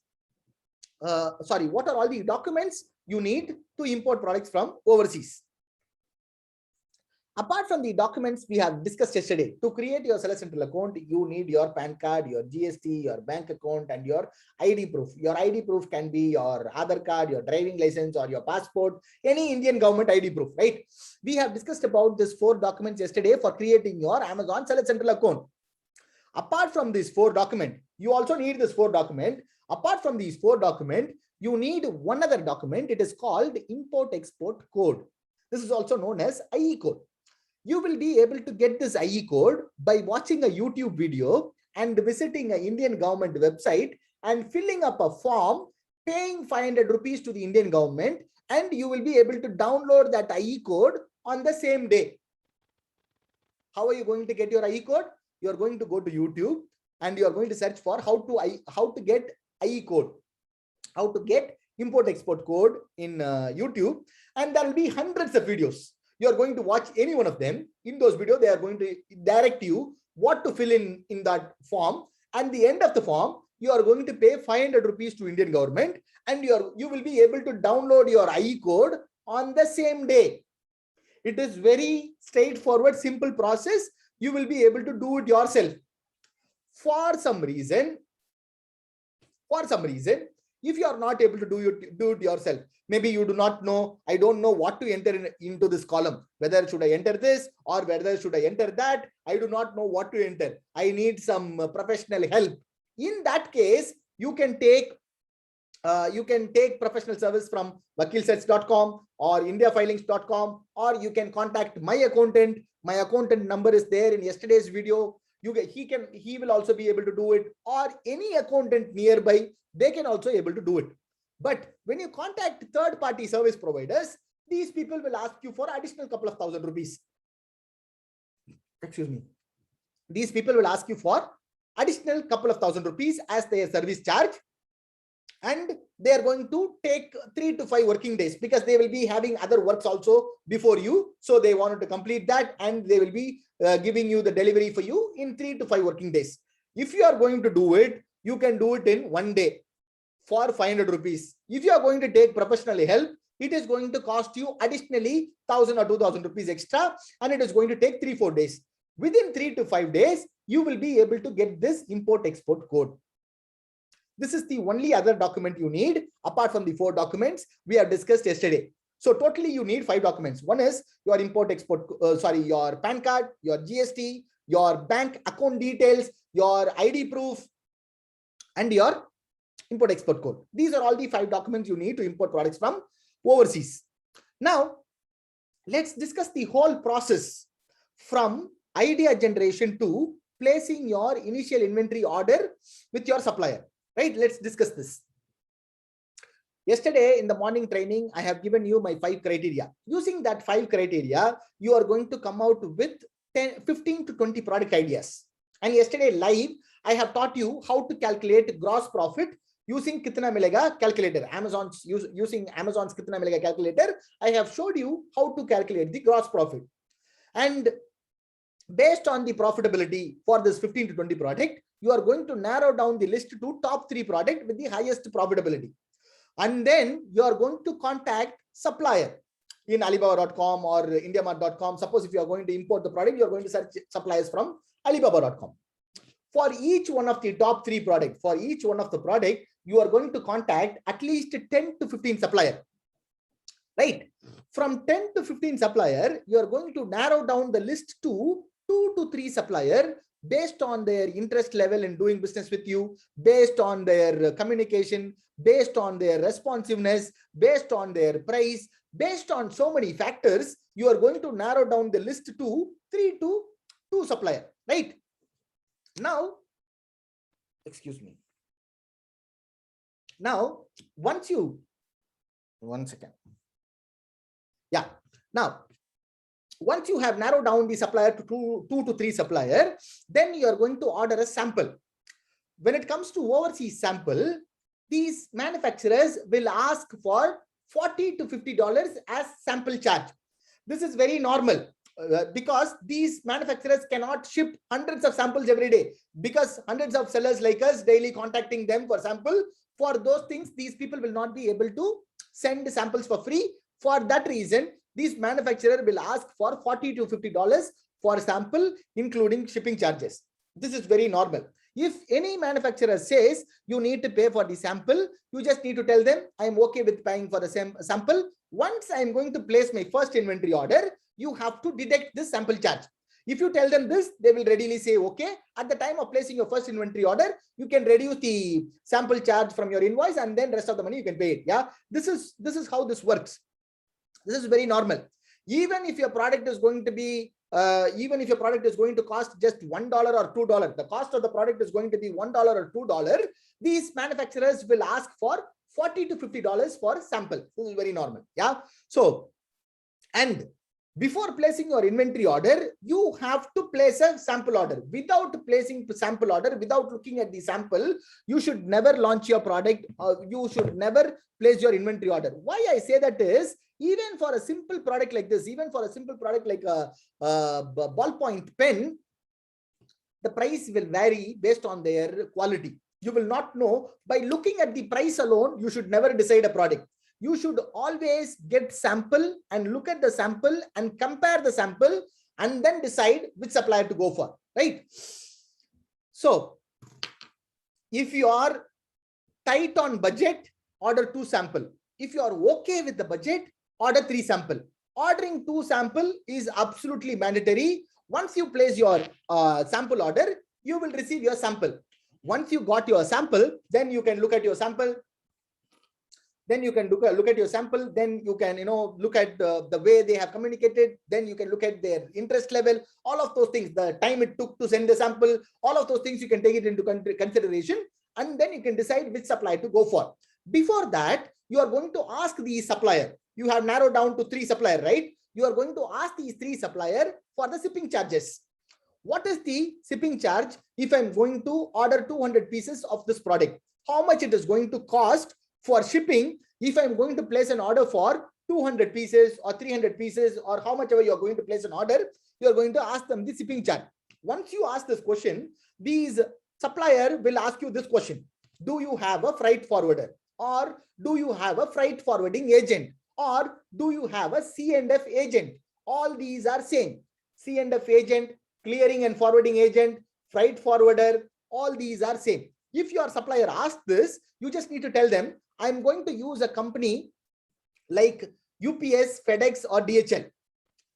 What are all the documents you need to import products from overseas? Apart from the documents we have discussed yesterday, to create your Seller Central account, you need your PAN card, your GST, your bank account, and your ID proof. Your ID proof can be your Aadhaar card, your driving license, or your passport, any Indian government ID proof, right? We have discussed about these 4 documents yesterday for creating your Amazon Seller Central account. Apart from these 4 documents, you also need this 4 document. Apart from these 4 documents, you need one other document. It is called Import-Export Code. This is also known as IE code. You will be able to get this IE code by watching a YouTube video and visiting an Indian government website and filling up a form, paying 500 rupees to the Indian government, and you will be able to download that IE code on the same day. How are you going to get your IE code? You are going to go to YouTube and you are going to search for how to get IE code, how to get import-export code in YouTube, and there will be hundreds of videos. You are going to watch any one of them. In those videos, they are going to direct you what to fill in that form. And the end of the form, you are going to pay 500 rupees to Indian government, and you will be able to download your IE code on the same day. It is very straightforward, simple process. You will be able to do it yourself. For some reason, if you are not able to do it yourself, maybe you do not know, I don't know what to enter into this column, whether should I enter this or whether should I enter that, I do not know what to enter, I need some professional help. In that case, you can take professional service from vakilsets.com or indiafilings.com, or you can contact my accountant. My accountant number is there in yesterday's video. He will also be able to do it, or any accountant nearby, they can also able to do it. But when you contact third-party service providers, these people will ask you for additional couple of thousand rupees. Excuse me. These people will ask you for additional couple of thousand rupees as their service charge. And they are going to take 3 to 5 working days, because they will be having other works also before you. So they wanted to complete that, and they will be giving you the delivery for you in 3 to 5 working days. If you are going to do it, you can do it in 1 day for 500 rupees. If you are going to take professional help, it is going to cost you additionally 1,000 or 2,000 rupees extra, and it is going to take 3-4 days. Within 3 to 5 days, you will be able to get this import export code. This is the only other document you need apart from the 4 documents we have discussed yesterday. So totally you need 5 documents. One is your import export, your PAN card, your GST, your bank account details, your ID proof, and your import export code. These are all the 5 documents you need to import products from overseas. Now, let's discuss the whole process from idea generation to placing your initial inventory order with your supplier, right? Let's discuss this. Yesterday in the morning training, I have given you my 5 criteria. Using that 5 criteria, you are going to come out with 15 to 20 product ideas. And yesterday live, I have taught you how to calculate gross profit using Kitna Milega calculator. Using Amazon's Kitna Milega calculator, I have showed you how to calculate the gross profit. And based on the profitability for this 15 to 20 product, you are going to narrow down the list to top 3 product with the highest profitability. And then you are going to contact supplier in Alibaba.com or Indiamart.com. Suppose if you are going to import the product, you are going to search suppliers from Alibaba.com. For each one of the top 3 product, for each one of the product, you are going to contact at least 10 to 15 supplier, right? From 10 to 15 supplier, you are going to narrow down the list to 2 to 3 supplier based on their interest level in doing business with you, based on their communication, based on their responsiveness, based on their price, based on so many factors, you are going to narrow down the list to 3 to 2 supplier, right? Now, excuse me. Now, once you, one second. Yeah. Now, once you have narrowed down the supplier to 2 to 3 supplier, then you are going to order a sample. When it comes to overseas sample, these manufacturers will ask for $40 to $50 as sample charge. This is very normal because these manufacturers cannot ship hundreds of samples every day, because hundreds of sellers like us daily contacting them for sample. For those things, these people will not be able to send samples for free. For that reason, these manufacturer will ask for $40 to $50 for sample, including shipping charges. This is very normal. If any manufacturer says you need to pay for the sample, you just need to tell them, I'm okay with paying for the sample. Once I'm going to place my first inventory order, you have to deduct this sample charge. If you tell them this, they will readily say, okay, at the time of placing your first inventory order, you can reduce the sample charge from your invoice, and then rest of the money you can pay it. Yeah, this is how this works. This is very normal. Even if your product is going to be, even if your product is going to cost just $1 or $2, the cost of the product is going to be $1 or $2, these manufacturers will ask for $40 to $50 for sample. This is very normal. Yeah. So, and before placing your inventory order, you have to place a sample order. Without placing the sample order, without looking at the sample, you should never launch your product. You should never place your inventory order. Why I say that is, even for a simple product like this, even for a simple product like a ballpoint pen, the price will vary based on their quality. You will not know. By looking at the price alone, you should never decide a product. You should always get sample and look at the sample and compare the sample and then decide which supplier to go for, right? So if you are tight on budget, order 2 sample. If you are okay with the budget, order 3 sample. Ordering 2 sample is absolutely mandatory. Once you place your sample order, you will receive your sample. Once you got your sample, then you can look at your sample. Then you can look at your sample. Then you can, look at the way they have communicated. Then you can look at their interest level. All of those things, the time it took to send the sample, all of those things you can take it into consideration, and then you can decide which supplier to go for. Before that, you are going to ask the supplier. You have narrowed down to 3 suppliers, right? You are going to ask these 3 suppliers for the shipping charges. What is the shipping charge if I'm going to order 200 pieces of this product? How much it is going to cost for shipping if I'm going to place an order for 200 pieces or 300 pieces, or how much ever you're going to place an order, you're going to ask them the shipping charge. Once you ask this question, these supplier will ask you this question. Do you have a freight forwarder? Or do you have a freight forwarding agent? Or do you have a C&F agent? All these are same. C&F agent, clearing and forwarding agent, freight forwarder, all these are same. If your supplier asks this, you just need to tell them, I'm going to use a company like UPS, FedEx or DHL.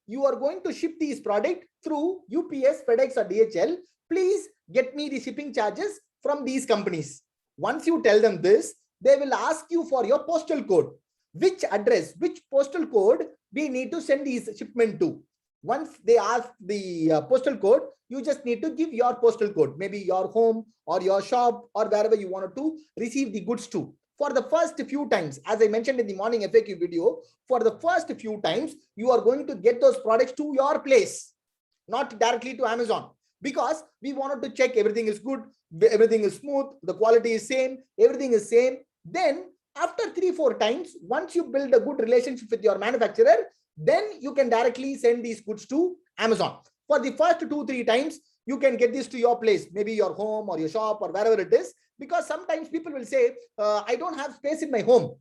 You are going to ship these product through UPS, FedEx or DHL. Please get me the shipping charges from these companies. Once you tell them this, they will ask you for your postal code. Which address, which postal code we need to send these shipment to. Once they ask the postal code, you just need to give your postal code, maybe your home or your shop or wherever you wanted to receive the goods to. For the first few times, as I mentioned in the morning FAQ video, for the first few times, you are going to get those products to your place, not directly to Amazon, because we wanted to check everything is good, everything is smooth, the quality is same, everything is same. Then after 3-4 times, once you build a good relationship with your manufacturer, then you can directly send these goods to Amazon. For the first 2-3 times, you can get this to your place, maybe your home or your shop or wherever it is, because sometimes people will say, I don't have space in my home.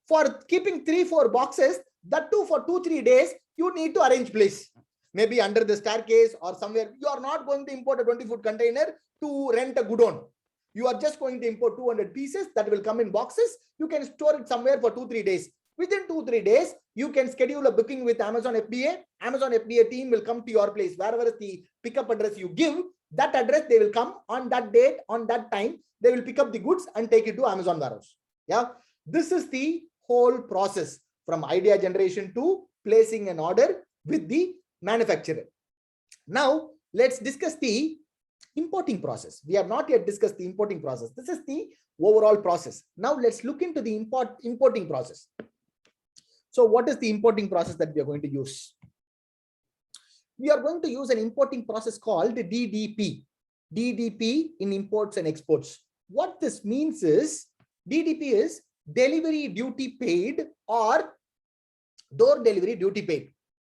For keeping 3-4 boxes, that too for 2-3 days, you need to arrange place. Maybe under the staircase or somewhere. You are not going to import a 20-foot container to rent a godown. You are just going to import 200 pieces that will come in boxes. You can store it somewhere for 2-3 days. Within 2-3 days, you can schedule a booking with Amazon FBA. Amazon FBA team will come to your place. Wherever is the pickup address you give, that address they will come on that date, on that time. They will pick up the goods and take it to Amazon warehouse. Yeah, this is the whole process from idea generation to placing an order with the manufacturer. Now, let's discuss the importing process. We have not yet discussed the importing process. This is the overall process. Now, let's look into the importing process. So, what is the importing process that we are going to use? We are going to use an importing process called DDP. DDP in imports and exports. What this means is, DDP is delivery duty paid or door delivery duty paid,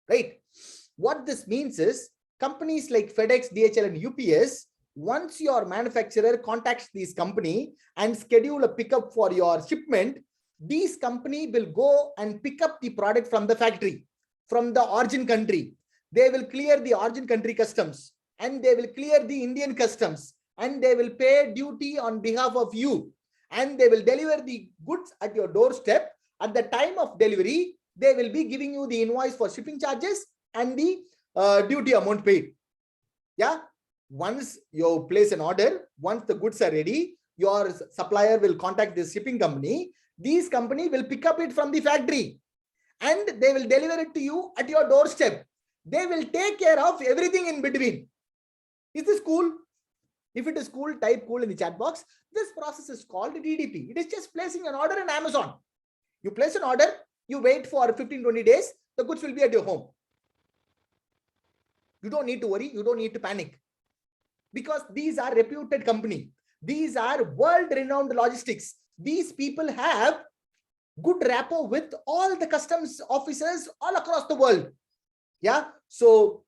right? What this means is, companies like FedEx, DHL and UPS, once your manufacturer contacts this company and schedule a pickup for your shipment, this company will go and pick up the product from the factory, from the origin country. They will clear the origin country customs and they will clear the Indian customs and they will pay duty on behalf of you and they will deliver the goods at your doorstep. At the time of delivery, they will be giving you the invoice for shipping charges and the duty amount paid. Yeah. Once you place an order, once the goods are ready, your supplier will contact this shipping company. This company will pick up it from the factory and they will deliver it to you at your doorstep. They will take care of everything in between. Is this cool? If it is cool, type cool in the chat box. This process is called DDP. It is just placing an order in Amazon. You place an order, you wait for 15-20 days, the goods will be at your home. You don't need to worry, you don't need to panic. Because these are reputed company. These are world-renowned logistics. These people have good rapport with all the customs officers all across the world. Yeah, so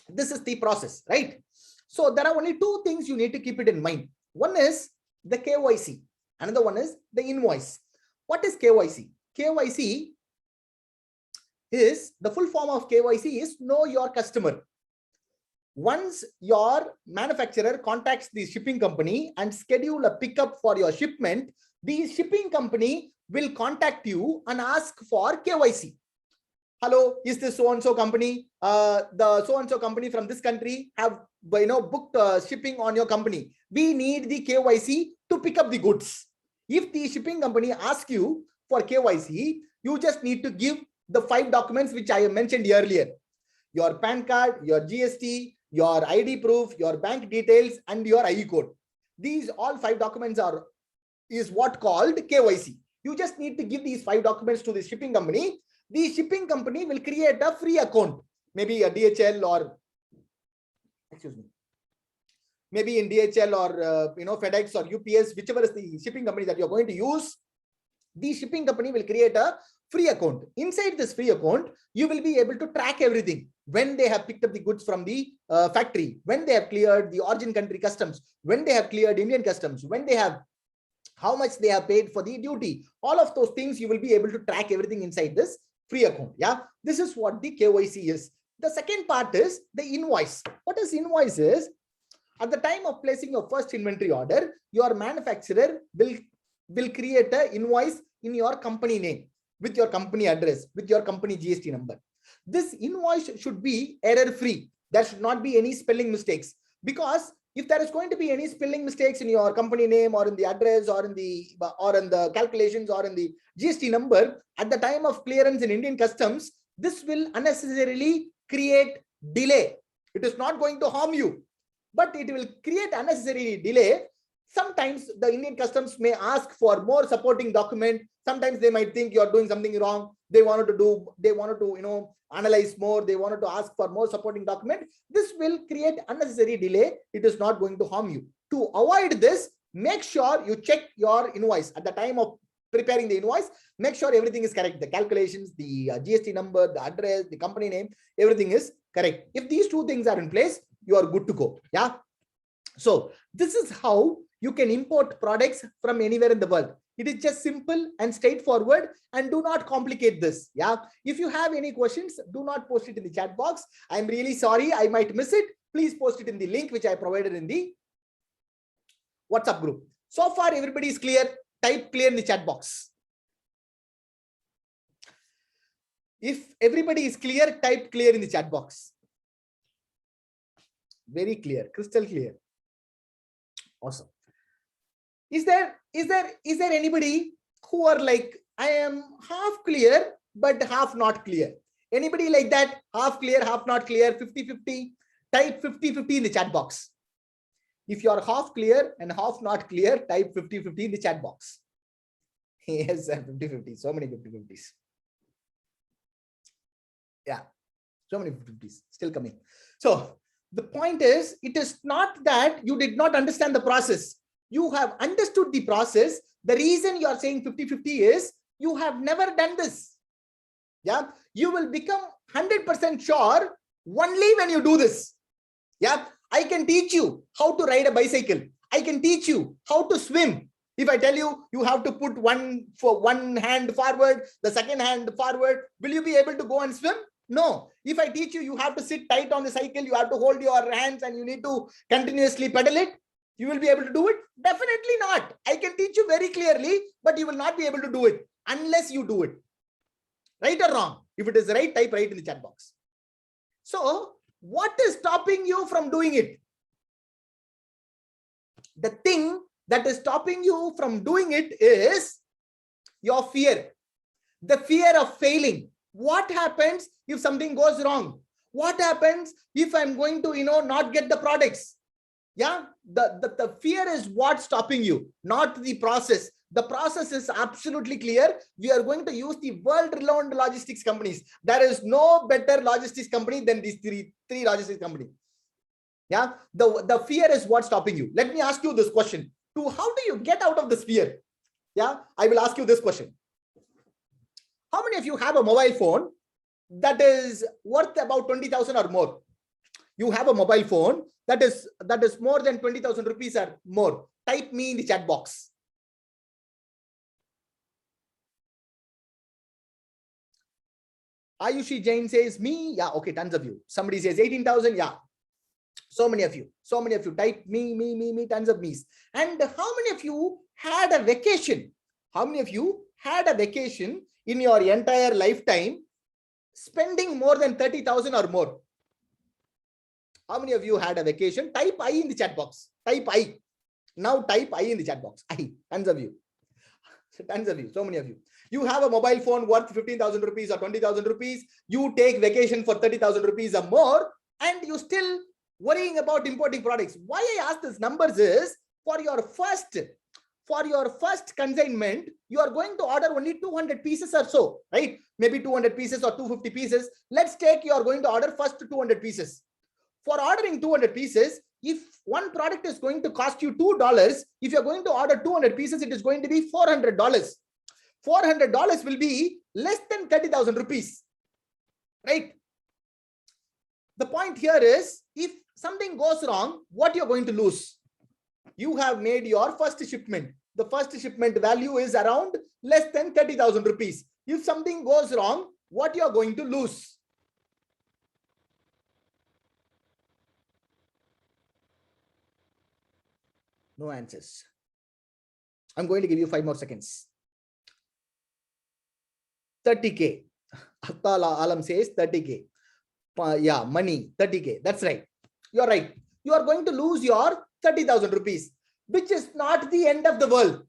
this is the process, right? So there are only two things you need to keep it in mind. One is the KYC. Another one is the invoice. What is KYC? KYC is, the full form of KYC is know your customer. Once your manufacturer contacts the shipping company and schedule a pickup for your shipment, the shipping company will contact you and ask for KYC. Hello, is this so-and-so company? The so-and-so company from this country have booked shipping on your company. We need the KYC to pick up the goods. If the shipping company asks you for KYC, you just need to give the 5 documents which I mentioned earlier. Your PAN card, your GST, your ID proof, your bank details, and your IE code. These all 5 documents is what called KYC. You just need to give these 5 documents to the shipping company. The shipping company will create a free account, maybe a DHL or, excuse me, maybe in DHL or FedEx or UPS, whichever is the shipping company that you're going to use. The shipping company will create a free account. Inside this free account, you will be able to track everything. When they have picked up the goods from the factory, when they have cleared the origin country customs, when they have cleared Indian customs, when they have, how much they have paid for the duty. All of those things you will be able to track everything inside this free account. Yeah, this is what the KYC is. The second part is the invoice. What is invoice is, at the time of placing your first inventory order, your manufacturer will create an invoice in your company name, with your company address, with your company GST number. This invoice should be error free. There should not be any spelling mistakes, because if there is going to be any spelling mistakes in your company name or in the address or in the calculations or in the GST number at the time of clearance in Indian customs, this will unnecessarily create delay. It is not going to harm you, but it will create unnecessary delay. Sometimes the Indian customs may ask for more supporting document. Sometimes they might think you are doing something wrong. They wanted to analyze more. They wanted to ask for more supporting document. This will create unnecessary delay. It is not going to harm you. To avoid this, make sure you check your invoice at the time of preparing the invoice. Make sure everything is correct. The calculations, the GST number, the address, the company name, everything is correct. If these two things are in place, you are good to go. Yeah. So this is how you can import products from anywhere in the world. It is just simple and straightforward, and do not complicate this. Yeah. If you have any questions, do not post it in the chat box. I'm really sorry, I might miss it. Please post it in the link which I provided in the WhatsApp group. So far, everybody is clear. Type clear in the chat box. If everybody is clear, type clear in the chat box. Very clear, crystal clear. Awesome. Is there anybody who are like, I am half clear but half not clear? Anybody like that? Half clear, half not clear, 50-50? Type 50-50 in the chat box. If you are half clear and half not clear, type 50-50 in the chat box. Yes, 50-50. So many 50-50s. Yeah, so many 50-50s still coming. So the point is, it is not that you did not understand the process. You have understood the process. The reason you are saying 50-50 is you have never done this. Yeah, you will become 100% sure only when you do this. Yeah, I can teach you how to ride a bicycle. I can teach you how to swim. If I tell you, you have to put one hand forward, the second hand forward, will you be able to go and swim? No. If I teach you, you have to sit tight on the cycle, you have to hold your hands and you need to continuously pedal it, you will be able to do it? Definitely not. I can teach you very clearly, but you will not be able to do it unless you do it. Right or wrong? If it is right, type right in the chat box. So what is stopping you from doing it? The thing that is stopping you from doing it is your fear. The fear of failing. What happens if something goes wrong? What happens if I'm going to, not get the products? Yeah, the fear is what's stopping you, not the process. The process is absolutely clear. We are going to use the world-renowned logistics companies. There is no better logistics company than these three logistics companies. Yeah, the fear is what's stopping you. Let me ask you this question. How do you get out of this fear? Yeah, I will ask you this question. How many of you have a mobile phone that is worth about 20,000 or more? You have a mobile phone that is more than 20,000 rupees or more. Type me in the chat box. Ayushi Jain says me. Yeah, okay, tons of you. Somebody says 18,000. Yeah, so many of you. Type me, tons of me's. And how many of you had a vacation? How many of you had a vacation in your entire lifetime spending more than 30,000 or more? How many of you had a vacation? Type I in the chat box. Type I. Now type I in the chat box. I. Tons of you. Tons of you. So many of you. You have a mobile phone worth 15,000 rupees or 20,000 rupees. You take vacation for 30,000 rupees or more, and you still worrying about importing products. Why I ask these numbers is, for your first consignment, you are going to order only 200 pieces or so, right? Maybe 200 pieces or 250 pieces. Let's take you are going to order first 200 pieces. For ordering 200 pieces, if one product is going to cost you $2, if you're going to order 200 pieces, it is going to be $400. $400 will be less than 30,000 rupees, right? The point here is, if something goes wrong, what you're going to lose? You have made your first shipment. The first shipment value is around less than 30,000 rupees. If something goes wrong, what you're going to lose? No answers. I'm going to give you 5 more seconds. 30K. Alam says 30K. Yeah, money, 30K. That's right. You're right. You are going to lose your 30,000 rupees, which is not the end of the world.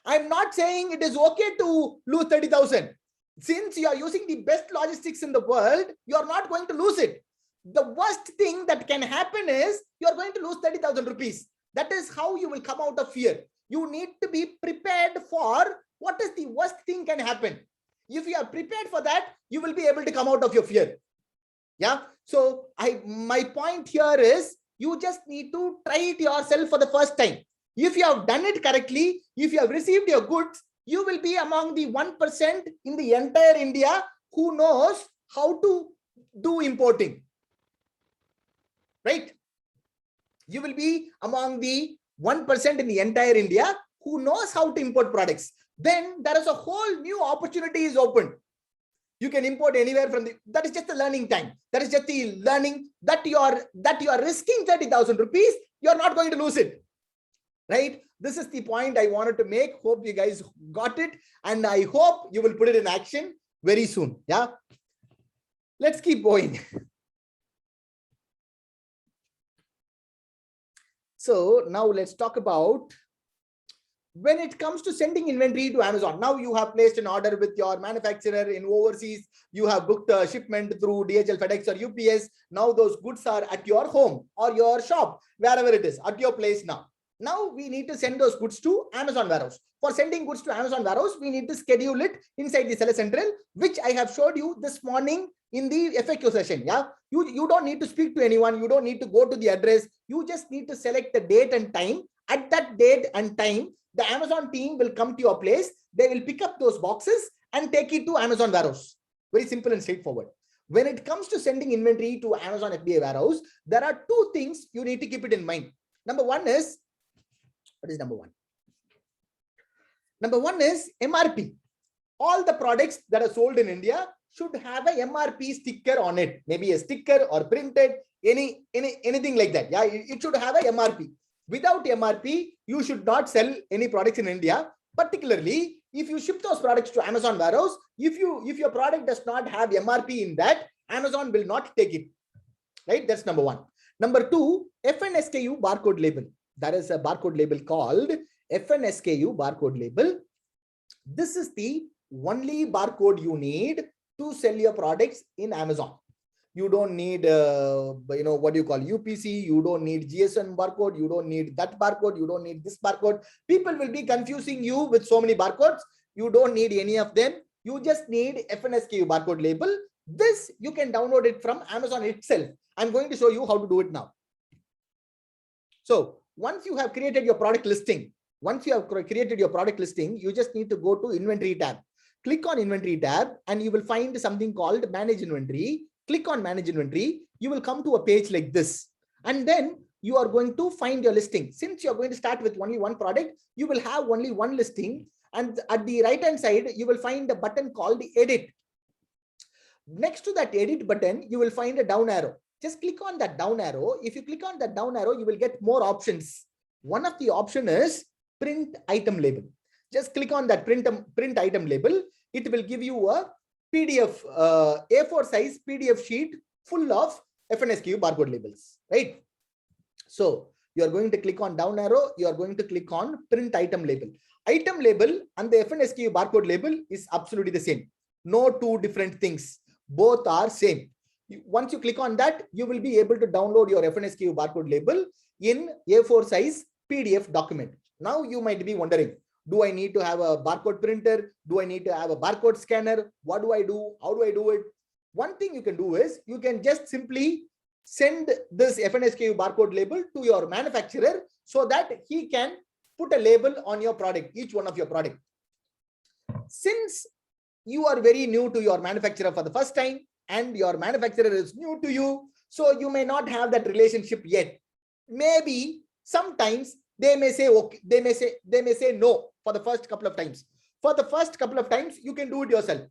I'm not saying it is okay to lose 30,000. Since you are using the best logistics in the world, you are not going to lose it. The worst thing that can happen is you are going to lose 30,000 rupees. That is how you will come out of fear. You need to be prepared for what is the worst thing can happen. If you are prepared for that, you will be able to come out of your fear. Yeah. So my point here is you just need to try it yourself for the first time. If you have done it correctly, if you have received your goods, you will be among the 1% in the entire India who knows how to do importing. Right? You will be among the 1% in the entire India who knows how to import products. Then there is a whole new opportunity is opened. You can import anywhere from that is just the learning time. That is just the learning that you are risking 30,000 rupees. You are not going to lose it. Right? This is the point I wanted to make. Hope you guys got it. And I hope you will put it in action very soon. Yeah. Let's keep going. So now let's talk about when it comes to sending inventory to Amazon. Now you have placed an order with your manufacturer in overseas. You have booked a shipment through DHL, FedEx or UPS. Now those goods are at your home or your shop, wherever it is, at your place now. Now we need to send those goods to Amazon warehouse. For sending goods to Amazon warehouse, we need to schedule it inside the Seller Central, which I have showed you this morning in the FAQ session. Yeah, you don't need to speak to anyone. You don't need to go to the address. You just need to select the date and time. At that date and time, the Amazon team will come to your place. They will pick up those boxes and take it to Amazon warehouse. Very simple and straightforward. When it comes to sending inventory to Amazon FBA warehouse, there are two things you need to keep it in mind. Number one is, what is number one? Number one is MRP. All the products that are sold in India should have a MRP sticker on it. Maybe a sticker or printed, anything like that. Yeah, it should have a MRP. Without MRP, you should not sell any products in India. Particularly, if you ship those products to Amazon warehouse, if your product does not have MRP in that, Amazon will not take it. Right? That's number one. Number two, FNSKU barcode label. There is a barcode label called FNSKU barcode label. This is the only barcode you need to sell your products in Amazon. You don't need, what do you call UPC? You don't need GSM barcode. You don't need that barcode. You don't need this barcode. People will be confusing you with so many barcodes. You don't need any of them. You just need FNSKU barcode label. This you can download it from Amazon itself. I'm going to show you how to do it now. So once you have created your product listing, you just need to go to Inventory tab. Click on Inventory tab and you will find something called Manage Inventory. Click on Manage Inventory. You will come to a page like this. And then you are going to find your listing. Since you're going to start with only one product, you will have only one listing. And at the right hand side, you will find a button called Edit. Next to that Edit button, you will find a down arrow. Just click on that down arrow. If you click on that down arrow, you will get more options. One of the option is Print Item Label. Just click on that print item label. It will give you a PDF, A4 size PDF sheet full of FNSKU barcode labels, right? So you are going to click on down arrow. You are going to click on Print Item Label. Item label and the FNSKU barcode label is absolutely the same. No two different things. Both are same. Once you click on that, you will be able to download your FNSKU barcode label in A4 size PDF document. Now you might be wondering, do I need to have a barcode printer? Do I need to have a barcode scanner? What do I do? How do I do it? One thing you can do is you can just simply send this FNSKU barcode label to your manufacturer so that he can put a label on your product, each one of your product. Since you are very new to your manufacturer for the first time and your manufacturer is new to you, so you may not have that relationship yet. Maybe sometimes they may say okay, they may say no for the first couple of times. For the first couple of times, you can do it yourself.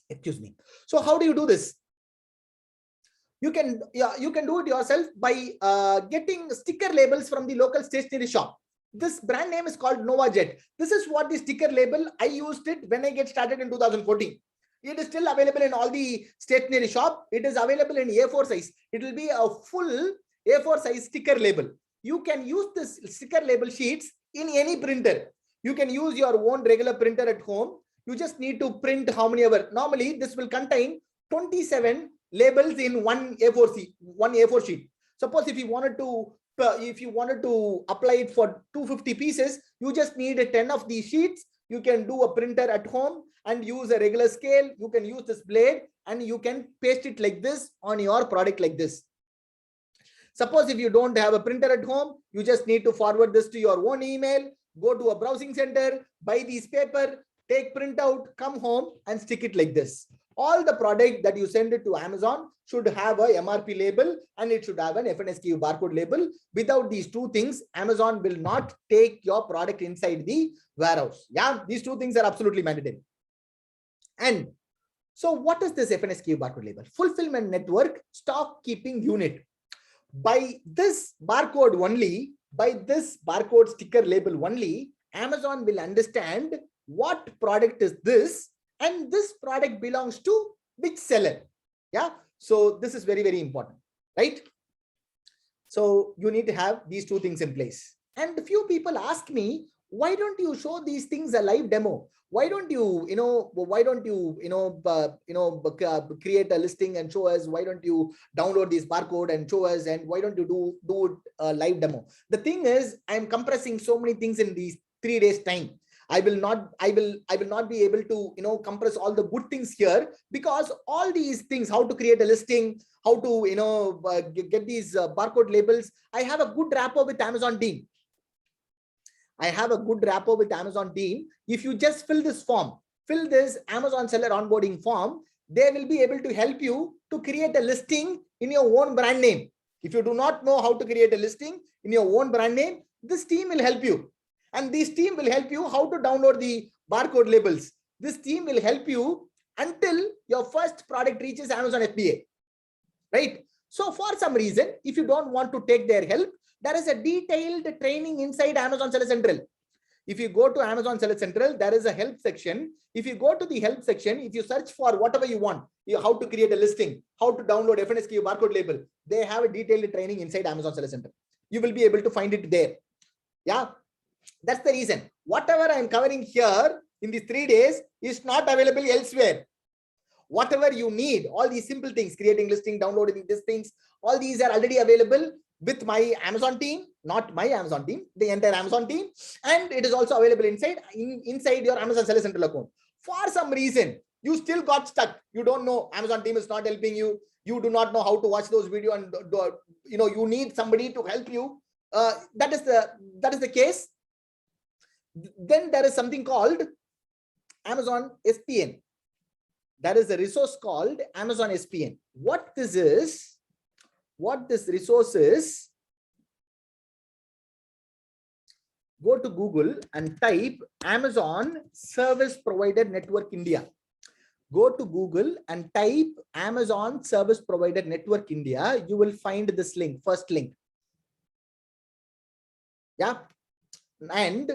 Excuse me. So how do you do this? You can do it yourself by getting sticker labels from the local stationery shop. This brand name is called NovaJet. This is what the sticker label, I used it when I get started in 2014. It is still available in all the stationery shop. It is available in A4 size. It will be a full A4 size sticker label. You can use this sticker label sheets in any printer. You can use your own regular printer at home. You just need to print how many ever. Normally, this will contain 27 labels in one A4 sheet. Suppose if you wanted to apply it for 250 pieces, you just need 10 of these sheets. You can do a printer at home and use a regular scale. You can use this blade and you can paste it like this on your product like this. Suppose if you don't have a printer at home, you just need to forward this to your own email, go to a browsing center, buy these paper, take printout, come home and stick it like this. All the product that you send it to Amazon should have a MRP label and it should have an FNSKU barcode label. Without these two things, Amazon will not take your product inside the warehouse. Yeah, these two things are absolutely mandatory. And so what is this FNSKU barcode label? Fulfillment network stock keeping unit. By this barcode only, by this barcode sticker label only, Amazon will understand what product is this and this product belongs to which seller. Yeah, so this is very, very important, right? So you need to have these two things in place. And a few people ask me, why don't you show these things a live demo? Why don't you, create a listing and show us? Why don't you download this barcode and show us? And why don't you do a live demo? The thing is, I'm compressing so many things in these 3 days time. I will not be able to, compress all the good things here, because all these things, how to create a listing, how to, get these barcode labels. I have a good rapport with Amazon team. If you just fill this form, fill this Amazon seller onboarding form, they will be able to help you to create a listing in your own brand name. If you do not know how to create a listing in your own brand name, this team will help you. And this team will help you how to download the barcode labels. This team will help you until your first product reaches Amazon FBA, right? So for some reason, if you don't want to take their help, there is a detailed training inside Amazon Seller Central. If you go to Amazon Seller Central, there is a help section. If you go to the help section, if you search for whatever you want, how to create a listing, how to download FNSKU barcode label, they have a detailed training inside Amazon Seller Central. You will be able to find it there. Yeah, that's the reason. Whatever I'm covering here in these 3 days is not available elsewhere. Whatever you need, all these simple things, creating listing, downloading these things, all these are already available with my Amazon team, not my Amazon team, the entire Amazon team. And it is also available inside your Amazon Seller Central account. For some reason, you still got stuck. You don't know, Amazon team is not helping you. You do not know how to watch those videos, and you need somebody to help you. That is the case. Then there is something called Amazon SPN. There is a resource called Amazon SPN. What this resource is, go to Google and type Amazon Service Provider Network India. Go to Google and type Amazon Service Provider Network India. You will find this link, first link. Yeah. And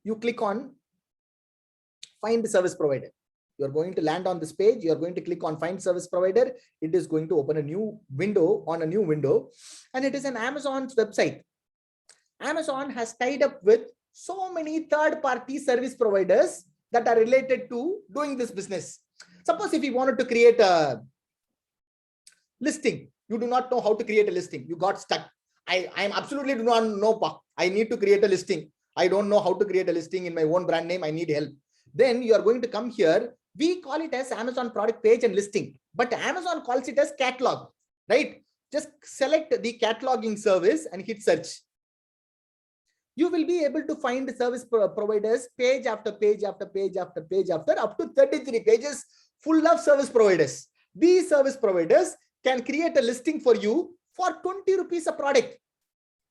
you click on Find Service Provider. You're going to land on this page. You're going to click on Find Service Provider. It is going to open a new window and it is an Amazon's website. Amazon has tied up with so many third-party service providers that are related to doing this business. Suppose if you wanted to create a listing, you do not know how to create a listing. You got stuck. I absolutely do not know. I need to create a listing. I don't know how to create a listing in my own brand name. I need help. Then you are going to come here. We call it as Amazon product page and listing, but Amazon calls it as catalog, right? Just select the cataloging service and hit search. You will be able to find service providers page after page after page after page after up to 33 pages full of service providers. These service providers can create a listing for you for 20 rupees a product.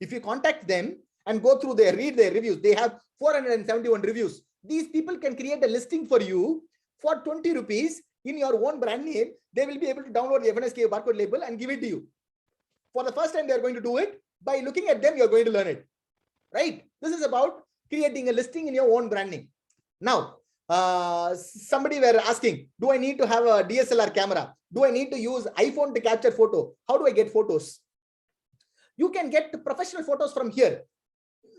If you contact them and go through read their reviews, they have 471 reviews. These people can create a listing for you for 20 rupees in your own brand name, they will be able to download the FNSK barcode label and give it to you. For the first time, they are going to do it. By looking at them, you're going to learn it, right? This is about creating a listing in your own branding. Now, somebody were asking, do I need to have a DSLR camera? Do I need to use iPhone to capture photo? How do I get photos? You can get professional photos from here.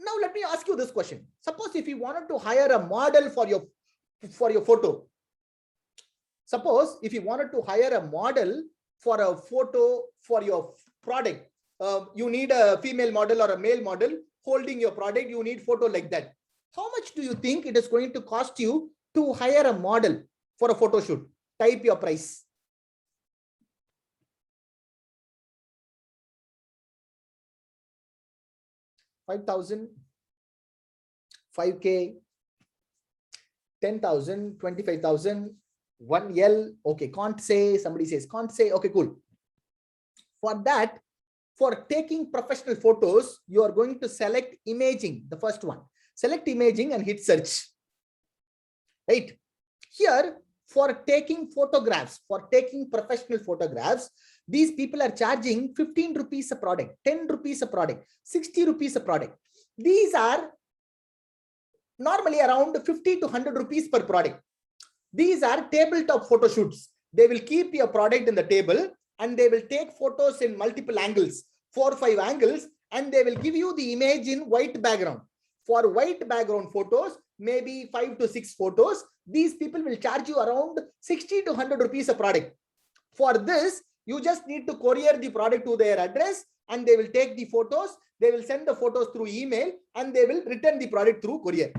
Now, let me ask you this question. Suppose if you wanted to hire a model for your photo. Suppose if you wanted to hire a model for a photo for your product, you need a female model or a male model holding your product. You need photo like that. How much do you think it is going to cost you to hire a model for a photo shoot? Type your price. $5,000, $5K, $10,000, $25,000, 1L. Okay, can't say. Somebody says can't say. Okay, cool. For that, for taking professional photos, you are going to select imaging, the first one. Select imaging and hit search. Right here, for taking photographs, for taking professional photographs, these people are charging 15 rupees a product, 10 rupees a product, 60 rupees a product. These are normally around 50 to 100 rupees per product. These are tabletop photo shoots. They will keep your product in the table and they will take photos in multiple angles, 4 or 5 angles, and they will give you the image in white background. For white background photos, maybe 5 to 6 photos, these people will charge you around 60 to 100 rupees a product. For this, you just need to courier the product to their address and they will take the photos. They will send the photos through email and they will return the product through courier.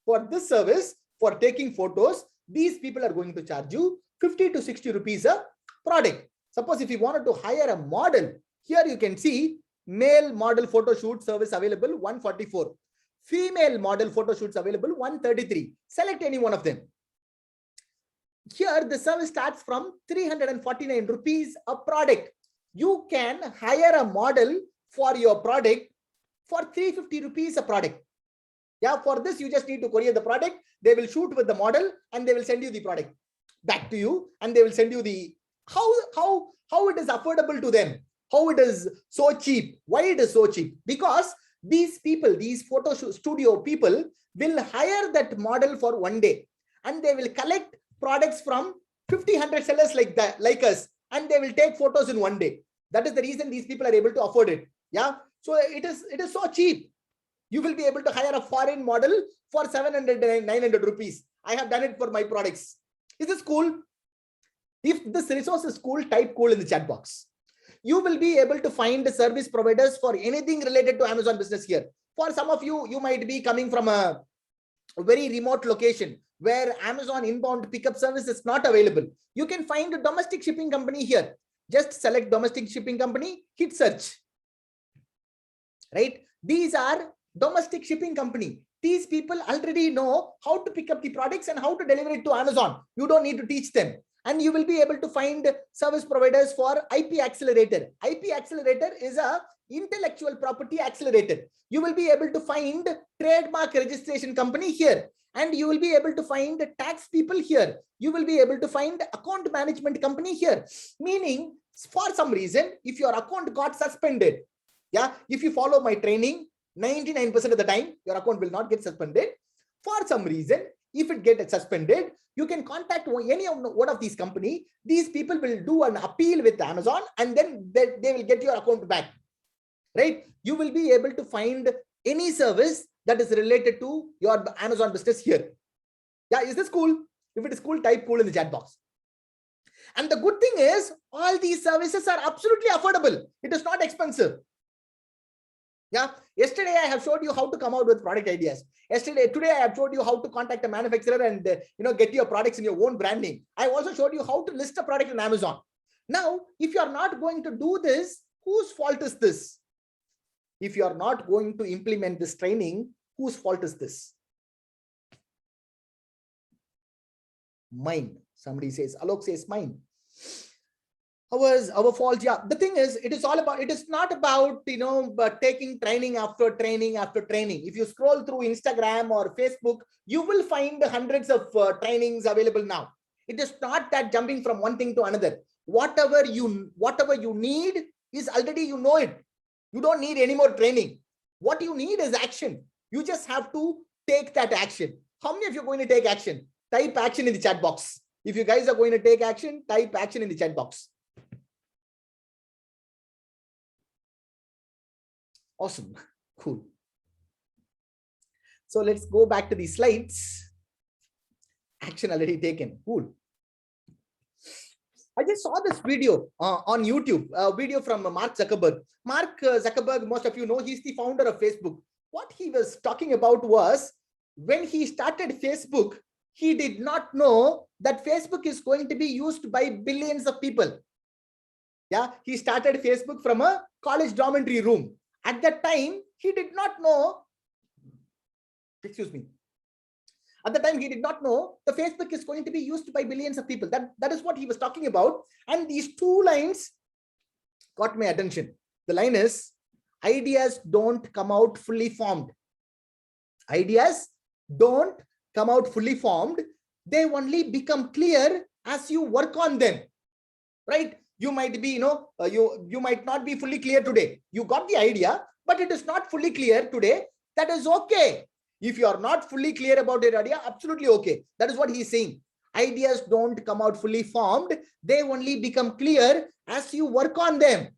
For this service, for taking photos, these people are going to charge you 50 to 60 rupees a product. Suppose if you wanted to hire a model, here you can see male model photo shoot service available 144. Female model photo shoots available 133. Select any one of them. Here the service starts from 349 rupees a product. You can hire a model for your product for 350 rupees a product. Yeah, for this you just need to courier the product. They will shoot with the model and they will send you the product back to you, and they will send you the how it is affordable to them, how it is so cheap. Why it is so cheap? Because these people, these photo studio people will hire that model for one day and they will collect products from 50, 100 sellers like that, like us, and they will take photos in one day. That is the reason these people are able to afford it. Yeah, so it is so cheap. You will be able to hire a foreign model for 700, 900 rupees. I have done it for my products. Is this cool? If this resource is cool, type cool in the chat box. You will be able to find service providers for anything related to Amazon business here. For some of you, you might be coming from a very remote location where Amazon inbound pickup service is not available. You can find a domestic shipping company here. Just select domestic shipping company, hit search. Right? These are domestic shipping company. These people already know how to pick up the products and how to deliver it to Amazon. You don't need to teach them. And you will be able to find service providers for IP Accelerator. IP Accelerator is a intellectual property accelerator. You will be able to find trademark registration company here. And you will be able to find tax people here. You will be able to find account management company here. Meaning, for some reason, if your account got suspended, yeah, if you follow my training, 99% of the time, your account will not get suspended. For some reason, if it gets suspended, you can contact any of one of these companies. These people will do an appeal with Amazon and then they will get your account back. Right? You will be able to find any service that is related to your Amazon business here. Yeah, is this cool? If it is cool, type cool in the chat box. And the good thing is, all these services are absolutely affordable. It is not expensive. Yeah. Yesterday, I have showed you how to come out with product ideas. Today, I have showed you how to contact a manufacturer and get your products in your own branding. I also showed you how to list a product on Amazon. Now, if you are not going to do this, whose fault is this? If you are not going to implement this training, whose fault is this? Mine. Somebody says, Alok says mine. Our fault. Yeah, the thing is, it is not about taking training after training after training. If you scroll through Instagram or Facebook, you will find hundreds of trainings available now. It is not that jumping from one thing to another. Whatever you need is already, you know it. You don't need any more training. What you need is action. You just have to take that action. How many of you are going to take action? Type action in the chat box. If you guys are going to take action, type action in the chat box. Awesome. Cool. So let's go back to the slides. Action already taken. Cool. I just saw this video on YouTube, a video from Mark Zuckerberg. Mark Zuckerberg, most of you know, he's the founder of Facebook. What he was talking about was, when he started Facebook, he did not know that Facebook is going to be used by billions of people. Yeah, he started Facebook from a college dormitory room. At that time, he did not know, excuse me, at the time, he did not know the Facebook is going to be used by billions of people. That is what he was talking about. And these two lines got my attention. The line is, ideas don't come out fully formed. Ideas don't come out fully formed. They only become clear as you work on them, right? You might be, you might not be fully clear today. You got the idea, but it is not fully clear today. That is okay. If you are not fully clear about your idea, absolutely okay. That is what he's saying. Ideas don't come out fully formed. They only become clear as you work on them.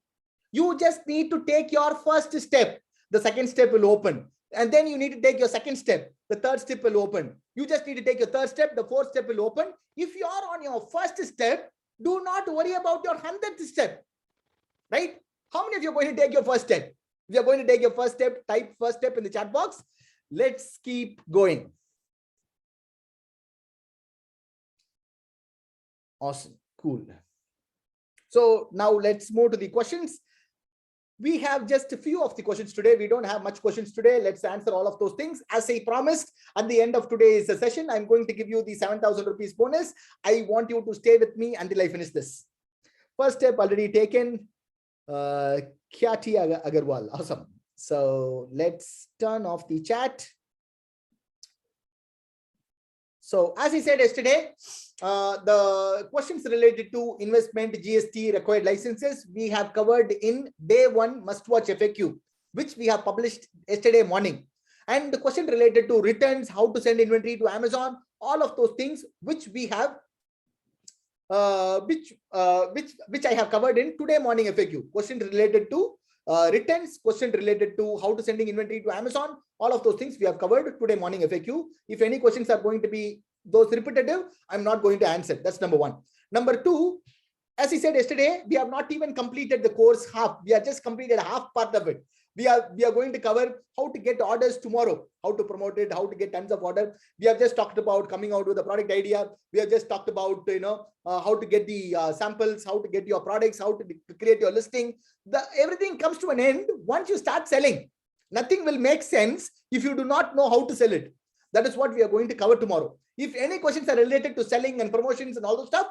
You just need to take your first step. The second step will open. And then you need to take your second step. The third step will open. You just need to take your third step. The fourth step will open. If you are on your first step, do not worry about your 100th step, right? How many of you are going to take your first step? If you're going to take your first step, type first step in the chat box. Let's keep going. Awesome. Cool. So now let's move to the questions. We have just a few of the questions today. We don't have much questions today. Let's answer all of those things. As I promised, at the end of today's session, I'm going to give you the 7,000 rupees bonus. I want you to stay with me until I finish this. First step already taken. Khyati Agarwal. Awesome. So let's turn off the chat. So as I said yesterday, the questions related to investment, GST, required licenses, we have covered in day one must watch FAQ, which we have published yesterday morning. And the question related to returns, how to send inventory to Amazon, all of those things, which we have, which I have covered in today morning FAQ. Question related to returns, question related to how to sending inventory to Amazon, all of those things we have covered today morning FAQ. If any questions are going to be those repetitive, I'm not going to answer. That's number one. Number two, as I said yesterday, we have not even completed the course half. We have just completed half part of it. We are going to cover how to get orders tomorrow, how to promote it, how to get tons of orders. We have just talked about coming out with a product idea. We have just talked about, how to get the samples, how to get your products, how to create your listing. Everything comes to an end once you start selling. Nothing will make sense if you do not know how to sell it. That is what we are going to cover tomorrow. If any questions are related to selling and promotions and all those stuff,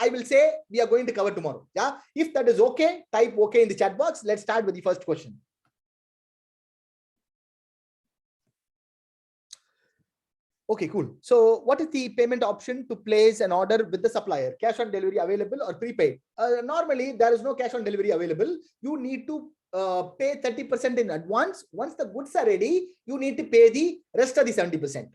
I will say we are going to cover tomorrow. Yeah. If that is okay, type okay in the chat box. Let's start with the first question. Okay, cool. So what is the payment option to place an order with the supplier? Cash on delivery available or prepaid? Normally, there is no cash on delivery available. You need to pay 30% in advance. Once the goods are ready, you need to pay the rest of the 70%.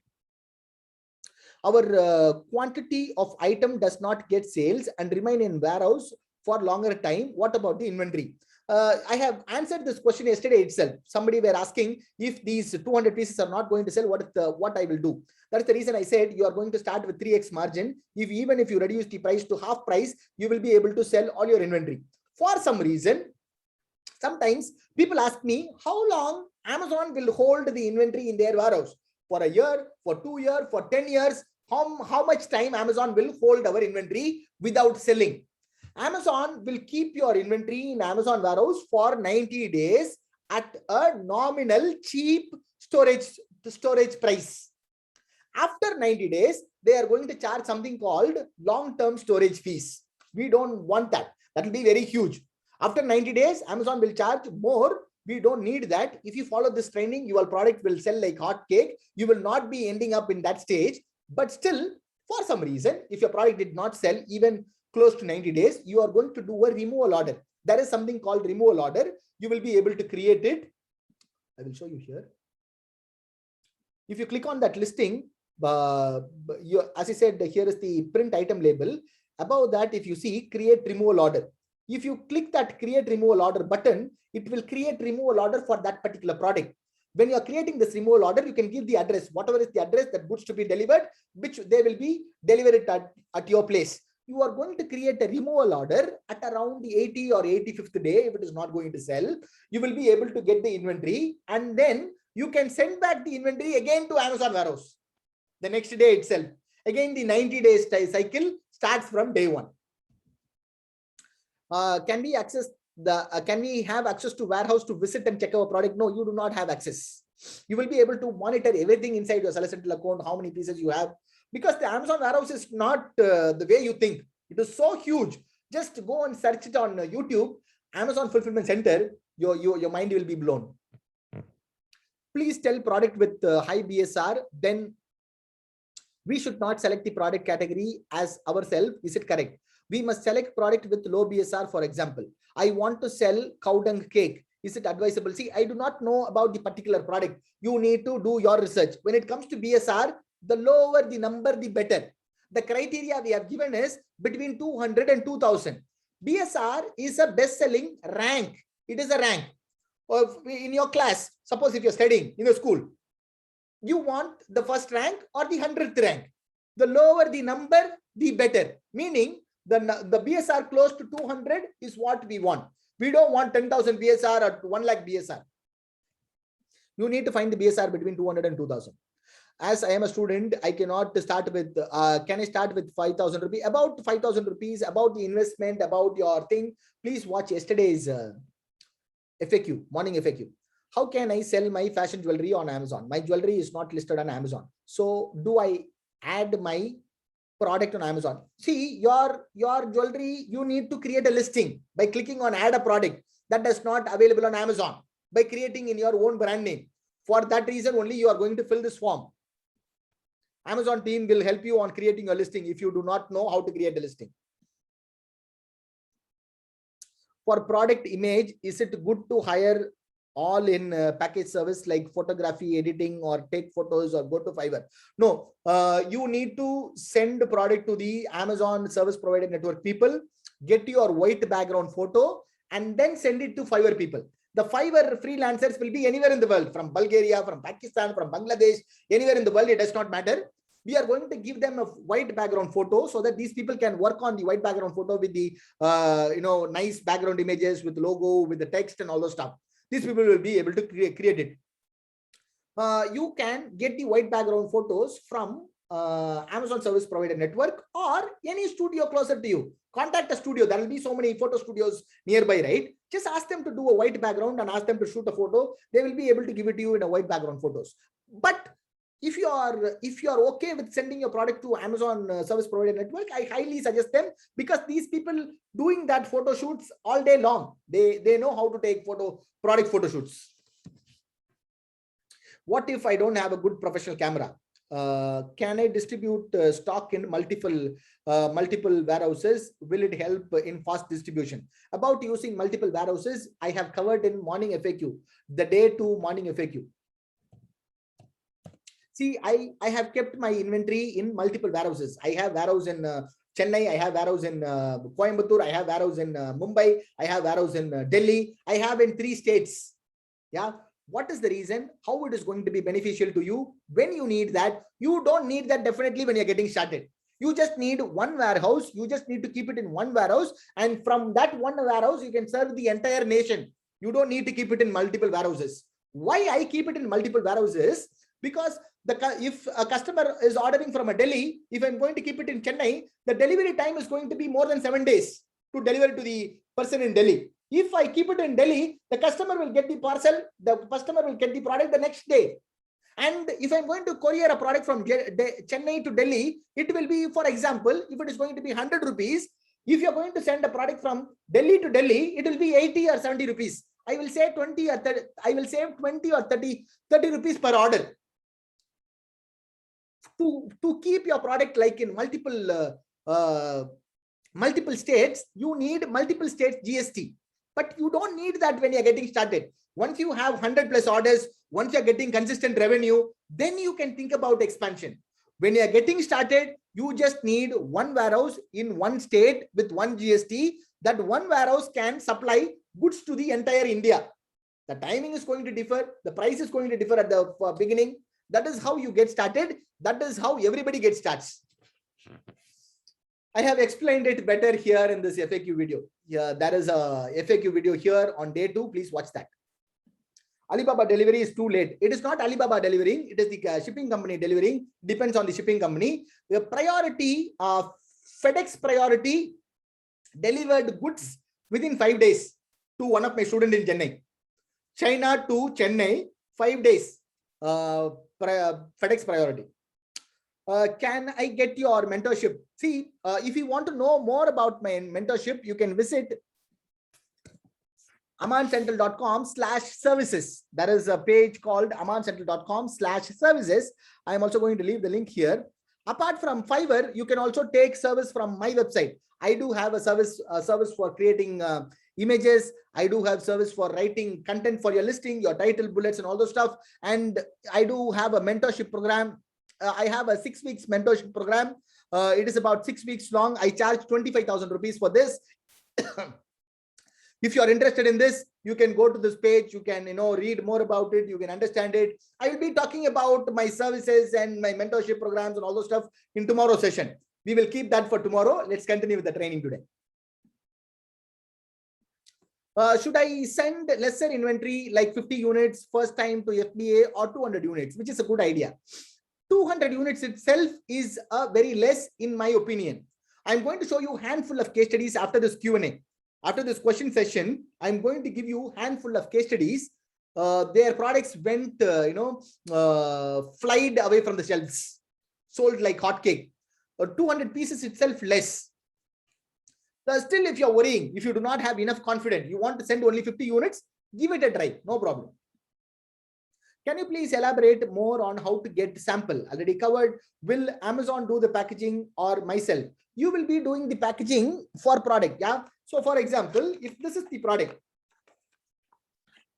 Our quantity of item does not get sales and remain in warehouse for longer time. What about the inventory? I have answered this question yesterday itself. Somebody were asking if these 200 pieces are not going to sell, what I will do. That's the reason I said you are going to start with 3x margin. Even if you reduce the price to half price, you will be able to sell all your inventory. For some reason, sometimes people ask me how long Amazon will hold the inventory in their warehouse. For a year, for 2 years, for 10 years, how much time Amazon will hold our inventory without selling. Amazon will keep your inventory in Amazon warehouse for 90 days at a nominal cheap storage price. After 90 days, they are going to charge something called long-term storage fees. We don't want that. That will be very huge. After 90 days, Amazon will charge more. We don't need that. If you follow this training, your product will sell like hot cake. You will not be ending up in that stage. But still, For some reason, if your product did not sell even close to 90 days, you are going to do a removal order. There is something called removal order. You will be able to create it. I will show you here. If you click on that listing, as I said, here is the print item label. Above that, if you see create removal order, if you click that create removal order button, it will create removal order for that particular product. When you are creating this removal order, you can give the address, whatever is the address that goods to be delivered, which they will be delivered at your place. You are going to create a removal order at around the 80 or 85th day. If it is not going to sell, you will be able to get the inventory, and then you can send back the inventory again to Amazon warehouse the next day itself. Again, the 90 days cycle starts from day one. Can we have access to warehouse to visit and check our product? No, you do not have access. You will be able to monitor everything inside your Seller Central account, how many pieces you have, because the Amazon warehouse is not the way you think. It is so huge. Just go and search it on YouTube, Amazon Fulfillment Center. Your mind will be blown. Please tell product with high BSR, then we should not select the product category as ourselves. Is it correct? We must select product with low BSR. For example, I want to sell cow dung cake. Is it advisable? See, I do not know about the particular product. You need to do your research. When it comes to BSR, the lower the number, the better. The criteria we have given is between 200 and 2000. BSR is a best-selling rank. It is a rank. In your class, suppose if you're studying in a school, you want the first rank or the 100th rank. The lower the number, the better. Meaning the BSR close to 200 is what we want. We don't want 10,000 BSR or 1 lakh BSR. You need to find the BSR between 200 and 2000. As I am a student, I cannot start with, can I start with 5,000 rupees? About 5,000 rupees, about the investment, about your thing. Please watch yesterday's FAQ, morning FAQ. How can I sell my fashion jewelry on Amazon? My jewelry is not listed on Amazon. So do I add my product on Amazon? See, your jewelry, you need to create a listing by clicking on add a product. That is not available on Amazon. By creating in your own brand name. For that reason only you are going to fill this form. Amazon team will help you on creating a listing if you do not know how to create a listing. For product image, is it good to hire all in package service like photography, editing, or take photos, or go to Fiverr? No, you need to send the product to the Amazon service provider network people, get your white background photo, and then send it to Fiverr people. The Fiverr freelancers will be anywhere in the world, from Bulgaria, from Pakistan, from Bangladesh, anywhere in the world, it does not matter. We are going to give them a white background photo so that these people can work on the white background photo with the nice background images, with the logo, with the text and all those stuff. These people will be able to create it. You can get the white background photos from Amazon service provider network or any studio closer to you. Contact a studio. There will be so many photo studios nearby, right? Just ask them to do a white background and ask them to shoot a photo. They will be able to give it to you in a white background photos. But if you are okay with sending your product to Amazon service provider network, I highly suggest them, because these people doing that photo shoots all day long. They know how to take product photo shoots. What if I don't have a good professional camera? Can I distribute stock in multiple warehouses? Will it help in fast distribution? About using multiple warehouses, I have covered in morning FAQ, the day 2 morning FAQ. See, I have kept my inventory in multiple warehouses. I have warehouse in Chennai, I have warehouse in Coimbatore, I have warehouse in Mumbai, I have warehouse in Delhi, I have in 3 states. Yeah. What is the reason? How it is going to be beneficial to you when you need that? You don't need that definitely when you're getting started. You just need one warehouse. You just need to keep it in one warehouse. And from that one warehouse, you can serve the entire nation. You don't need to keep it in multiple warehouses. Why I keep it in multiple warehouses? Because if a customer is ordering from a Delhi, if I'm going to keep it in Chennai, the delivery time is going to be more than 7 days to deliver to the person in Delhi. If I keep it in Delhi, the customer will get the parcel, the customer will get the product the next day. And if I'm going to courier a product from Chennai to Delhi, it will be, for example, if it is going to be 100 rupees, if you're going to send a product from Delhi to Delhi, it will be 80 or 70 rupees. I will say 20 or 30, I will save 20 or 30 rupees per order. to keep your product like in multiple states, you need multiple states GST. But you don't need that when you're getting started. Once you have 100 plus orders, once you're getting consistent revenue, then you can think about expansion. When you're getting started, you just need one warehouse in one state with one GST. That one warehouse can supply goods to the entire India. The timing is going to differ. The price is going to differ at the beginning. That is how you get started. That is how everybody gets starts. I have explained it better here in this FAQ video. Yeah, there is a FAQ video here on day 2. Please watch that. Alibaba delivery is too late. It is not Alibaba delivering. It is the shipping company delivering. Depends on the shipping company. The priority of FedEx priority delivered goods within 5 days to one of my students in Chennai. China to Chennai, 5 days. FedEx priority. Can I get your mentorship? See, if you want to know more about my mentorship, you can visit amancentral.com/services. There is a page called amancentral.com/services. I am also going to leave the link here. Apart from Fiverr, you can also take service from my website. I do have a service for creating images. I do have service for writing content for your listing, your title, bullets, and all those stuff. And I do have a mentorship program. I have a 6 weeks mentorship program. It is about 6 weeks long. I charge 25,000 rupees for this. If you are interested in this, you can go to this page. You can, read more about it. You can understand it. I will be talking about my services and my mentorship programs and all those stuff in tomorrow's session. We will keep that for tomorrow. Let's continue with the training today. Should I send lesser inventory like 50 units first time to FBA or 200 units, which is a good idea. 200 units itself is very less in my opinion. I'm going to show you a handful of case studies after this Q&A. After this question session, I'm going to give you a handful of case studies. Their products went, flied away from the shelves, sold like hotcake. 200 pieces itself less. Still, if you're worrying, if you do not have enough confidence, you want to send only 50 units, give it a try, no problem. Can you please elaborate more on how to get sample? Already covered. Will Amazon do the packaging or myself? You will be doing the packaging for product. Yeah. So for example, if this is the product,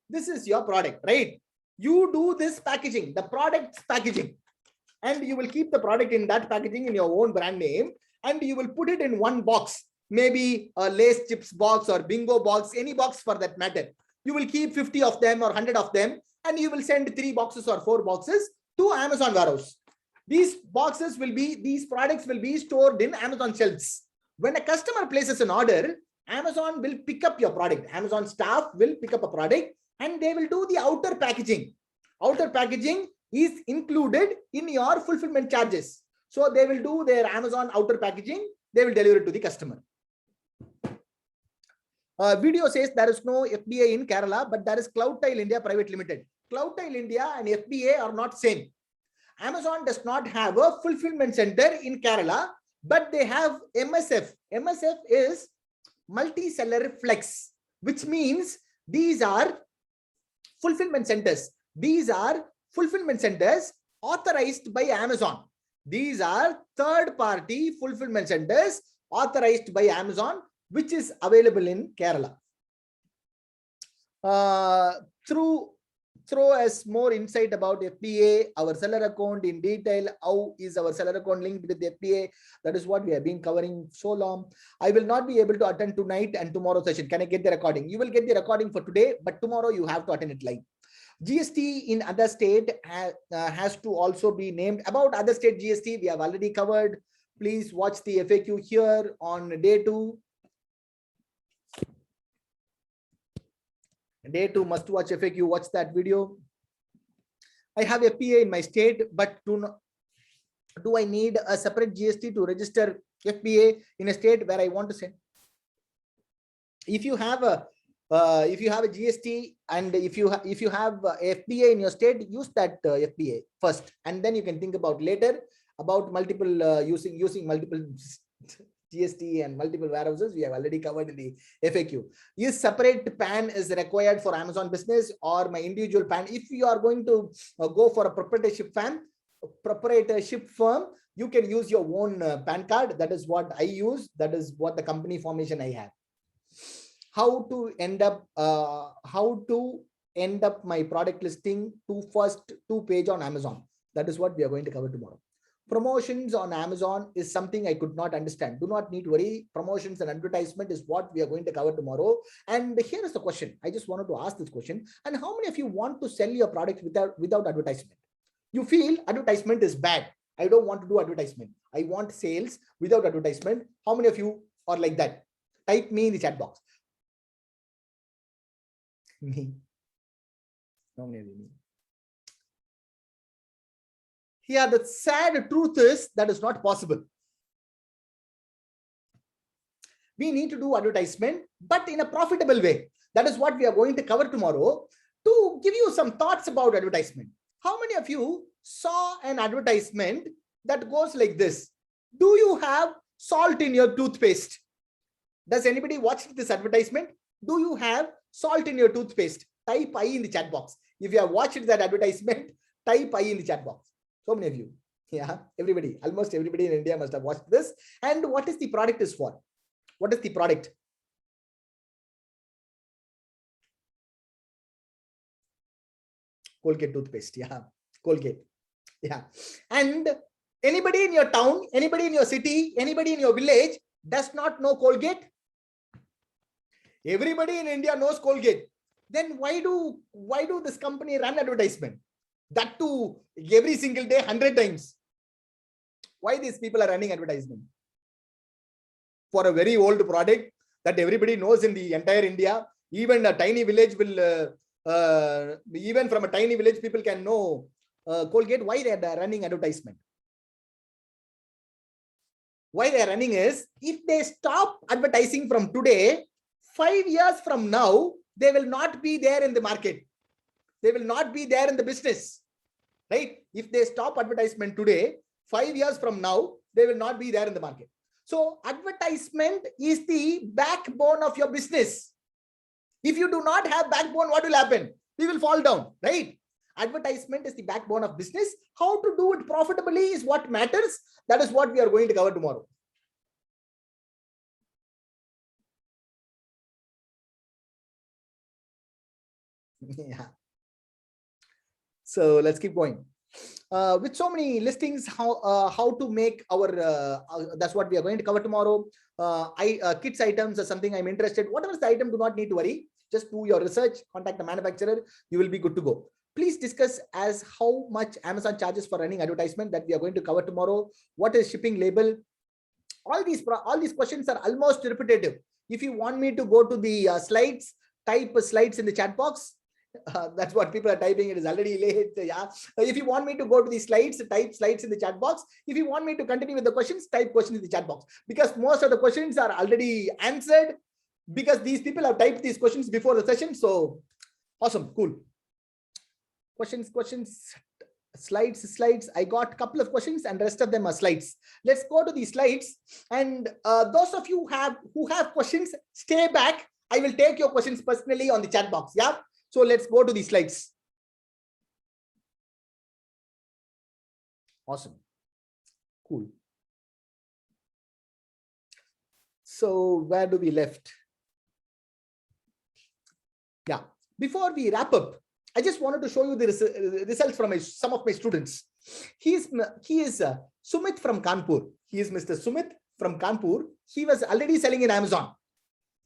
this is your product, right? You do this packaging, the product's packaging, and you will keep the product in that packaging in your own brand name, and you will put it in one box, maybe a Lays chips box or bingo box, any box for that matter. You will keep 50 of them or 100 of them, and you will send 3 boxes or 4 boxes to Amazon warehouse. These products will be stored in Amazon shelves. When a customer places an order, Amazon will pick up your product. Amazon staff will pick up a product and they will do the outer packaging. Outer packaging is included in your fulfillment charges. So they will do their Amazon outer packaging. They will deliver it to the customer. Video says there is no FBA in Kerala, but there is Cloudtile India Private Limited. Cloudtile India and FBA are not same. Amazon does not have a fulfillment center in Kerala, but they have MSF. MSF is multi-seller flex, which means these are fulfillment centers. These are fulfillment centers authorized by Amazon. These are third-party fulfillment centers authorized by Amazon, which is available in Kerala. Throw us more insight about FBA, our seller account in detail. How is our seller account linked with the FBA? That is what we have been covering so long. I will not be able to attend tonight and tomorrow's session. Can I get the recording? You will get the recording for today, but tomorrow you have to attend it live. GST in other state has to also be named. About other state GST, we have already covered. Please watch the FAQ here on day 2. Day 2 must watch FAQ. Watch that video. I have FBA in my state, but do I need a separate GST to register FBA in a state where I want to send? If you have a GST and if you have FBA in your state, use that FBA first, and then you can think about later about multiple using multiple GST and multiple warehouses. We have already covered in the FAQ. Is separate PAN is required for Amazon business or my individual PAN? If you are going to go for a proprietorship PAN, proprietorship firm, you can use your own PAN card. That is what I use. That is what the company formation I have. How to end up my product listing to first 2 page on Amazon. That is what we are going to cover tomorrow. Promotions on Amazon is something I could not understand. Do not need to worry. Promotions and advertisement is what we are going to cover tomorrow. And here is the question. I just wanted to ask this question. And how many of you want to sell your product without advertisement? You feel advertisement is bad. I don't want to do advertisement. I want sales without advertisement. How many of you are like that? Type me in the chat box. Me. How many of you? Here, the sad truth is that is not possible. We need to do advertisement, but in a profitable way. That is what we are going to cover tomorrow to give you some thoughts about advertisement. How many of you saw an advertisement that goes like this? Do you have salt in your toothpaste? Does anybody watch this advertisement? Do you have salt in your toothpaste? Type I in the chat box. If you have watched that advertisement, type I in the chat box. So many of you. Yeah, everybody, almost everybody in India must have watched this. And what is the product is for? What is the product? Colgate toothpaste. Yeah, Colgate. Yeah. And anybody in your town, anybody in your city, anybody in your village does not know Colgate? Everybody in India knows Colgate. Then why do this company run advertisement? That too every single day, 100 times. Why these people are running advertisement? For a very old product that everybody knows in the entire India. Even a tiny village will, even from a tiny village, people can know Colgate. Why they are running advertisement? Why they are running is, if they stop advertising from today, 5 years from now, they will not be there in the market. They will not be there in the business, right? If they stop advertisement today, 5 years from now, they will not be there in the market. So advertisement is the backbone of your business. If you do not have backbone, what will happen? We will fall down, right? Advertisement is the backbone of business. How to do it profitably is what matters. That is what we are going to cover tomorrow. Yeah. So let's keep going. With so many listings, how to make our that's what we are going to cover tomorrow. Kids items are something I'm interested. Whatever is the item, do not need to worry. Just do your research, contact the manufacturer, you will be good to go. Please discuss as how much Amazon charges for running advertisement, that we are going to cover tomorrow. What is shipping label? All these questions are almost repetitive. If you want me to go to the slides, type slides in the chat box. That's what people are typing. It is already late. Yeah. If you want me to go to the slides, type slides in the chat box. If you want me to continue with the questions, type questions in the chat box, because most of the questions are already answered, because these people have typed these questions before the session. So awesome. Cool. Questions, slides. I got a couple of questions and rest of them are slides. Let's go to the slides. And those of you who have questions, stay back. I will take your questions personally on the chat box. Yeah. So let's go to the slides. Awesome. Cool. So where do we left? Yeah. Before we wrap up, I just wanted to show you the results from some of my students. He is Sumit from Kanpur. He is Mr. Sumit from Kanpur. He was already selling in Amazon.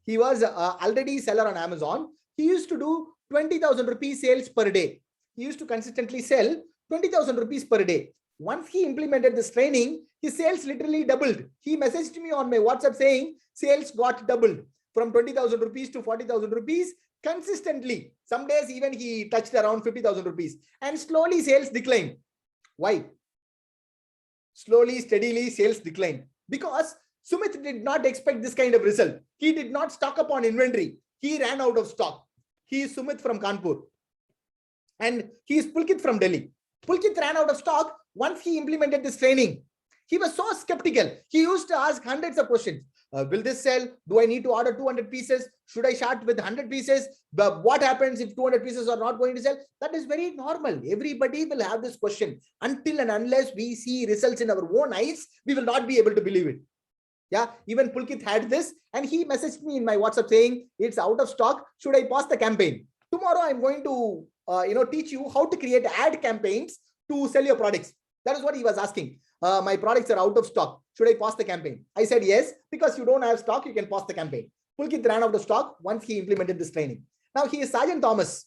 He was already seller on Amazon. He used to do 20,000 rupees sales per day. He used to consistently sell 20,000 rupees per day. Once he implemented this training, his sales literally doubled. He messaged me on my WhatsApp saying sales got doubled from 20,000 rupees to 40,000 rupees consistently. Some days even he touched around 50,000 rupees, and slowly sales declined. Why? Slowly, steadily sales declined because Sumit did not expect this kind of result. He did not stock up on inventory. He ran out of stock. He is Sumit from Kanpur. And he is Pulkit from Delhi. Pulkit ran out of stock once he implemented this training. He was so skeptical. He used to ask hundreds of questions. Will this sell? Do I need to order 200 pieces? Should I start with 100 pieces? But what happens if 200 pieces are not going to sell? That is very normal. Everybody will have this question. Until and unless we see results in our own eyes, we will not be able to believe it. Yeah, even Pulkit had this, and he messaged me in my WhatsApp saying it's out of stock. Should I pause the campaign? Tomorrow I'm going to teach you how to create ad campaigns to sell your products. That is what he was asking. My products are out of stock. Should I pause the campaign? I said yes, because you don't have stock, you can pause the campaign. Pulkit ran out of stock once he implemented this training. Now he is Sergeant Thomas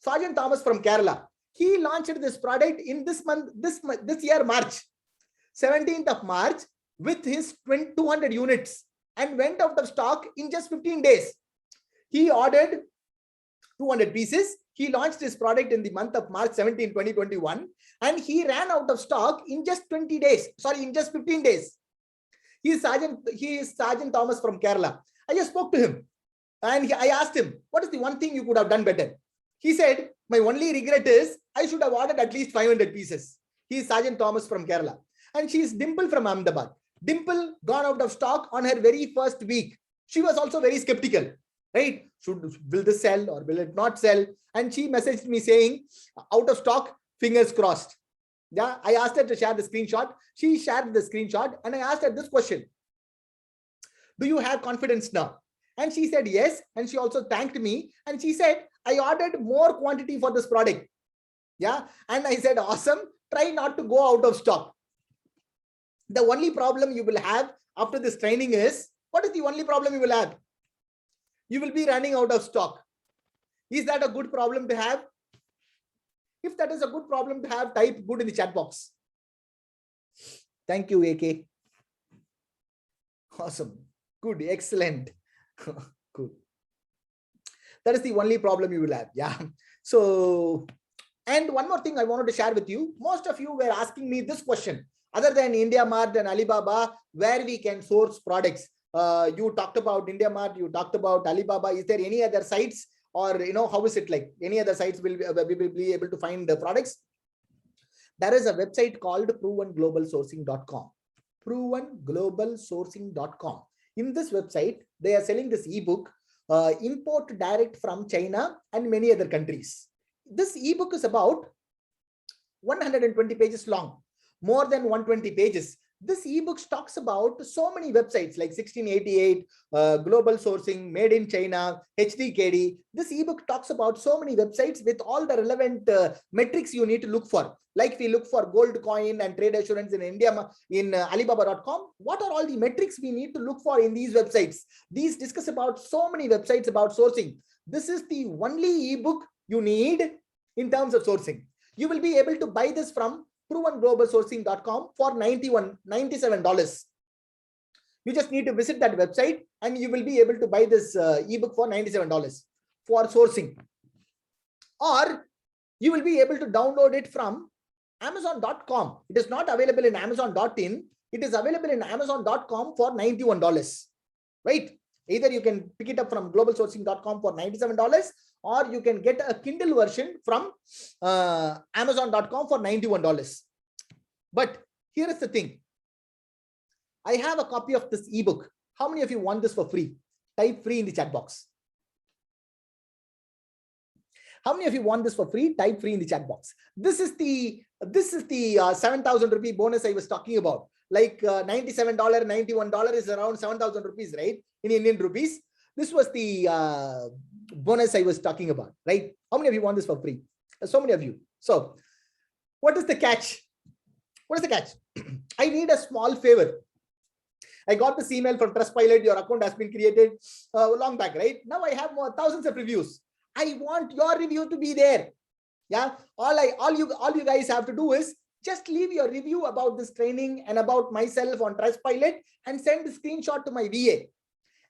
from Kerala. He launched this product in this year, March, 17th of March, with his 200 units, and went out of stock in just 15 days. He ordered 200 pieces. He launched his product in the month of March 17, 2021, and he ran out of stock in just 20 days. Sorry, in just 15 days. He is Sergeant Thomas from Kerala. I just spoke to him, and I asked him, what is the one thing you could have done better? He said, my only regret is I should have ordered at least 500 pieces. He is Sergeant Thomas from Kerala. And she is Dimple from Ahmedabad. Dimple gone out of stock on her very first week. She was also very skeptical, right? Will this sell or will it not sell? And she messaged me saying, out of stock, fingers crossed. Yeah, I asked her to share the screenshot. She shared the screenshot, and I asked her this question: do you have confidence now? And she said yes. And she also thanked me. And she said, I ordered more quantity for this product. Yeah. And I said, awesome. Try not to go out of stock. The only problem you will have after this training is, what is the only problem you will have? You will be running out of stock. Is that a good problem to have? If that is a good problem to have, type good in the chat box. Thank you, AK. Awesome. Good. Excellent. Good. That is the only problem you will have. Yeah. So, and one more thing I wanted to share with you. Most of you were asking me this question. Other than IndiaMart and Alibaba, where we can source products. You talked about IndiaMart, you talked about Alibaba. Is there any other sites, or how is it like? Any other sites will we be able to find the products? There is a website called ProvenGlobalSourcing.com. ProvenGlobalSourcing.com. In this website, they are selling this ebook, Import Direct from China and many other countries. This ebook is about 120 pages long. More than 120 pages. This ebook talks about so many websites like 1688, Global Sourcing, Made in China, HDKD. This ebook talks about so many websites with all the relevant metrics you need to look for. Like we look for gold coin and trade assurance in India, in Alibaba.com. What are all the metrics we need to look for in these websites? These discuss about so many websites about sourcing. This is the only ebook you need in terms of sourcing. You will be able to buy this from ProvenGlobalSourcing.com for $97. You just need to visit that website and you will be able to buy this ebook for $97 for sourcing. Or you will be able to download it from Amazon.com. It is not available in Amazon.in. It is available in Amazon.com for $91, right? Either you can pick it up from globalsourcing.com for $97, or you can get a Kindle version from Amazon.com for $91. But here is the thing. I have a copy of this ebook. How many of you want this for free? Type free in the chat box. How many of you want this for free? Type free in the chat box. This is the 7,000 rupee bonus I was talking about. Like $97, $91 is around 7,000 rupees, right? In Indian rupees. This was the bonus I was talking about, right? How many of you want this for free? So many of you. So what is the catch? What is the catch? I need a small favor. I got this email from Trustpilot. Your account has been created long back, right? Now I have more thousands of reviews. I want your review to be there. Yeah. All you guys have to do is just leave your review about this training and about myself on Trustpilot and send a screenshot to my VA.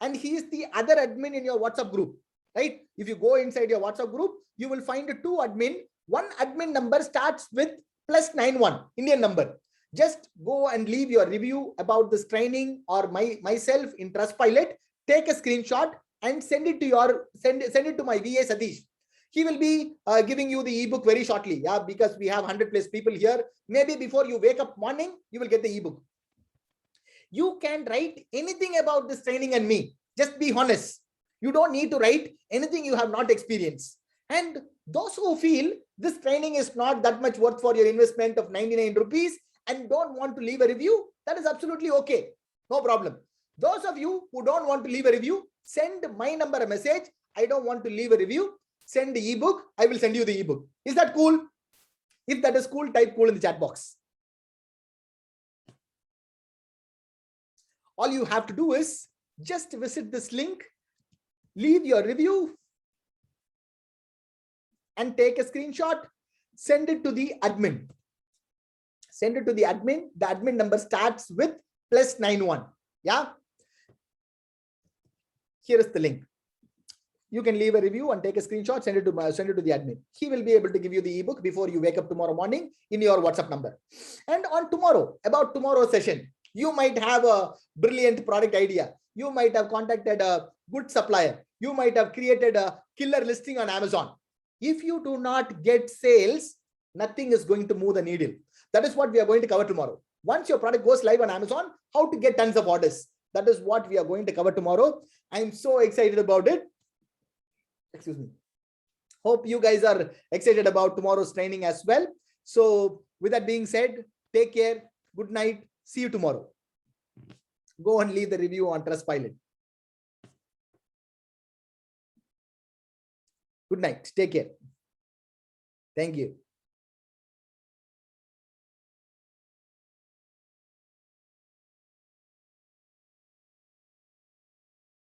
And he is the other admin in your WhatsApp group, right? If you go inside your WhatsApp group, you will find two admin. One admin number starts with +91, Indian number. Just go and leave your review about this training or myself in Trustpilot. Take a screenshot and send it to my VA Satish. He will be giving you the ebook very shortly. Yeah, because we have 100+ people here. Maybe before you wake up morning, you will get the ebook. You can write anything about this training and me. Just be honest. You don't need to write anything you have not experienced. And those who feel this training is not that much worth for your investment of 99 rupees and don't want to leave a review, that is absolutely okay. No problem. Those of you who don't want to leave a review, send my number a message. I don't want to leave a review. Send the ebook. I will send you the ebook. Is that cool? If that is cool, type cool in the chat box. All you have to do is just visit this link, leave your review, and take a screenshot, send it to the admin. Send it to the admin. The admin number starts with +91. Yeah. Here is the link. You can leave a review and take a screenshot, send it to the admin. He will be able to give you the ebook before you wake up tomorrow morning in your WhatsApp number. And on tomorrow, about tomorrow's session, you might have a brilliant product idea. You might have contacted a good supplier. You might have created a killer listing on Amazon. If you do not get sales, nothing is going to move the needle. That is what we are going to cover tomorrow. Once your product goes live on Amazon, how to get tons of orders. That is what we are going to cover tomorrow. I'm so excited about it. Excuse me. Hope you guys are excited about tomorrow's training as well. So with that being said, take care. Good night. See you tomorrow. Go and leave the review on Trustpilot. Good night. Take care. Thank you.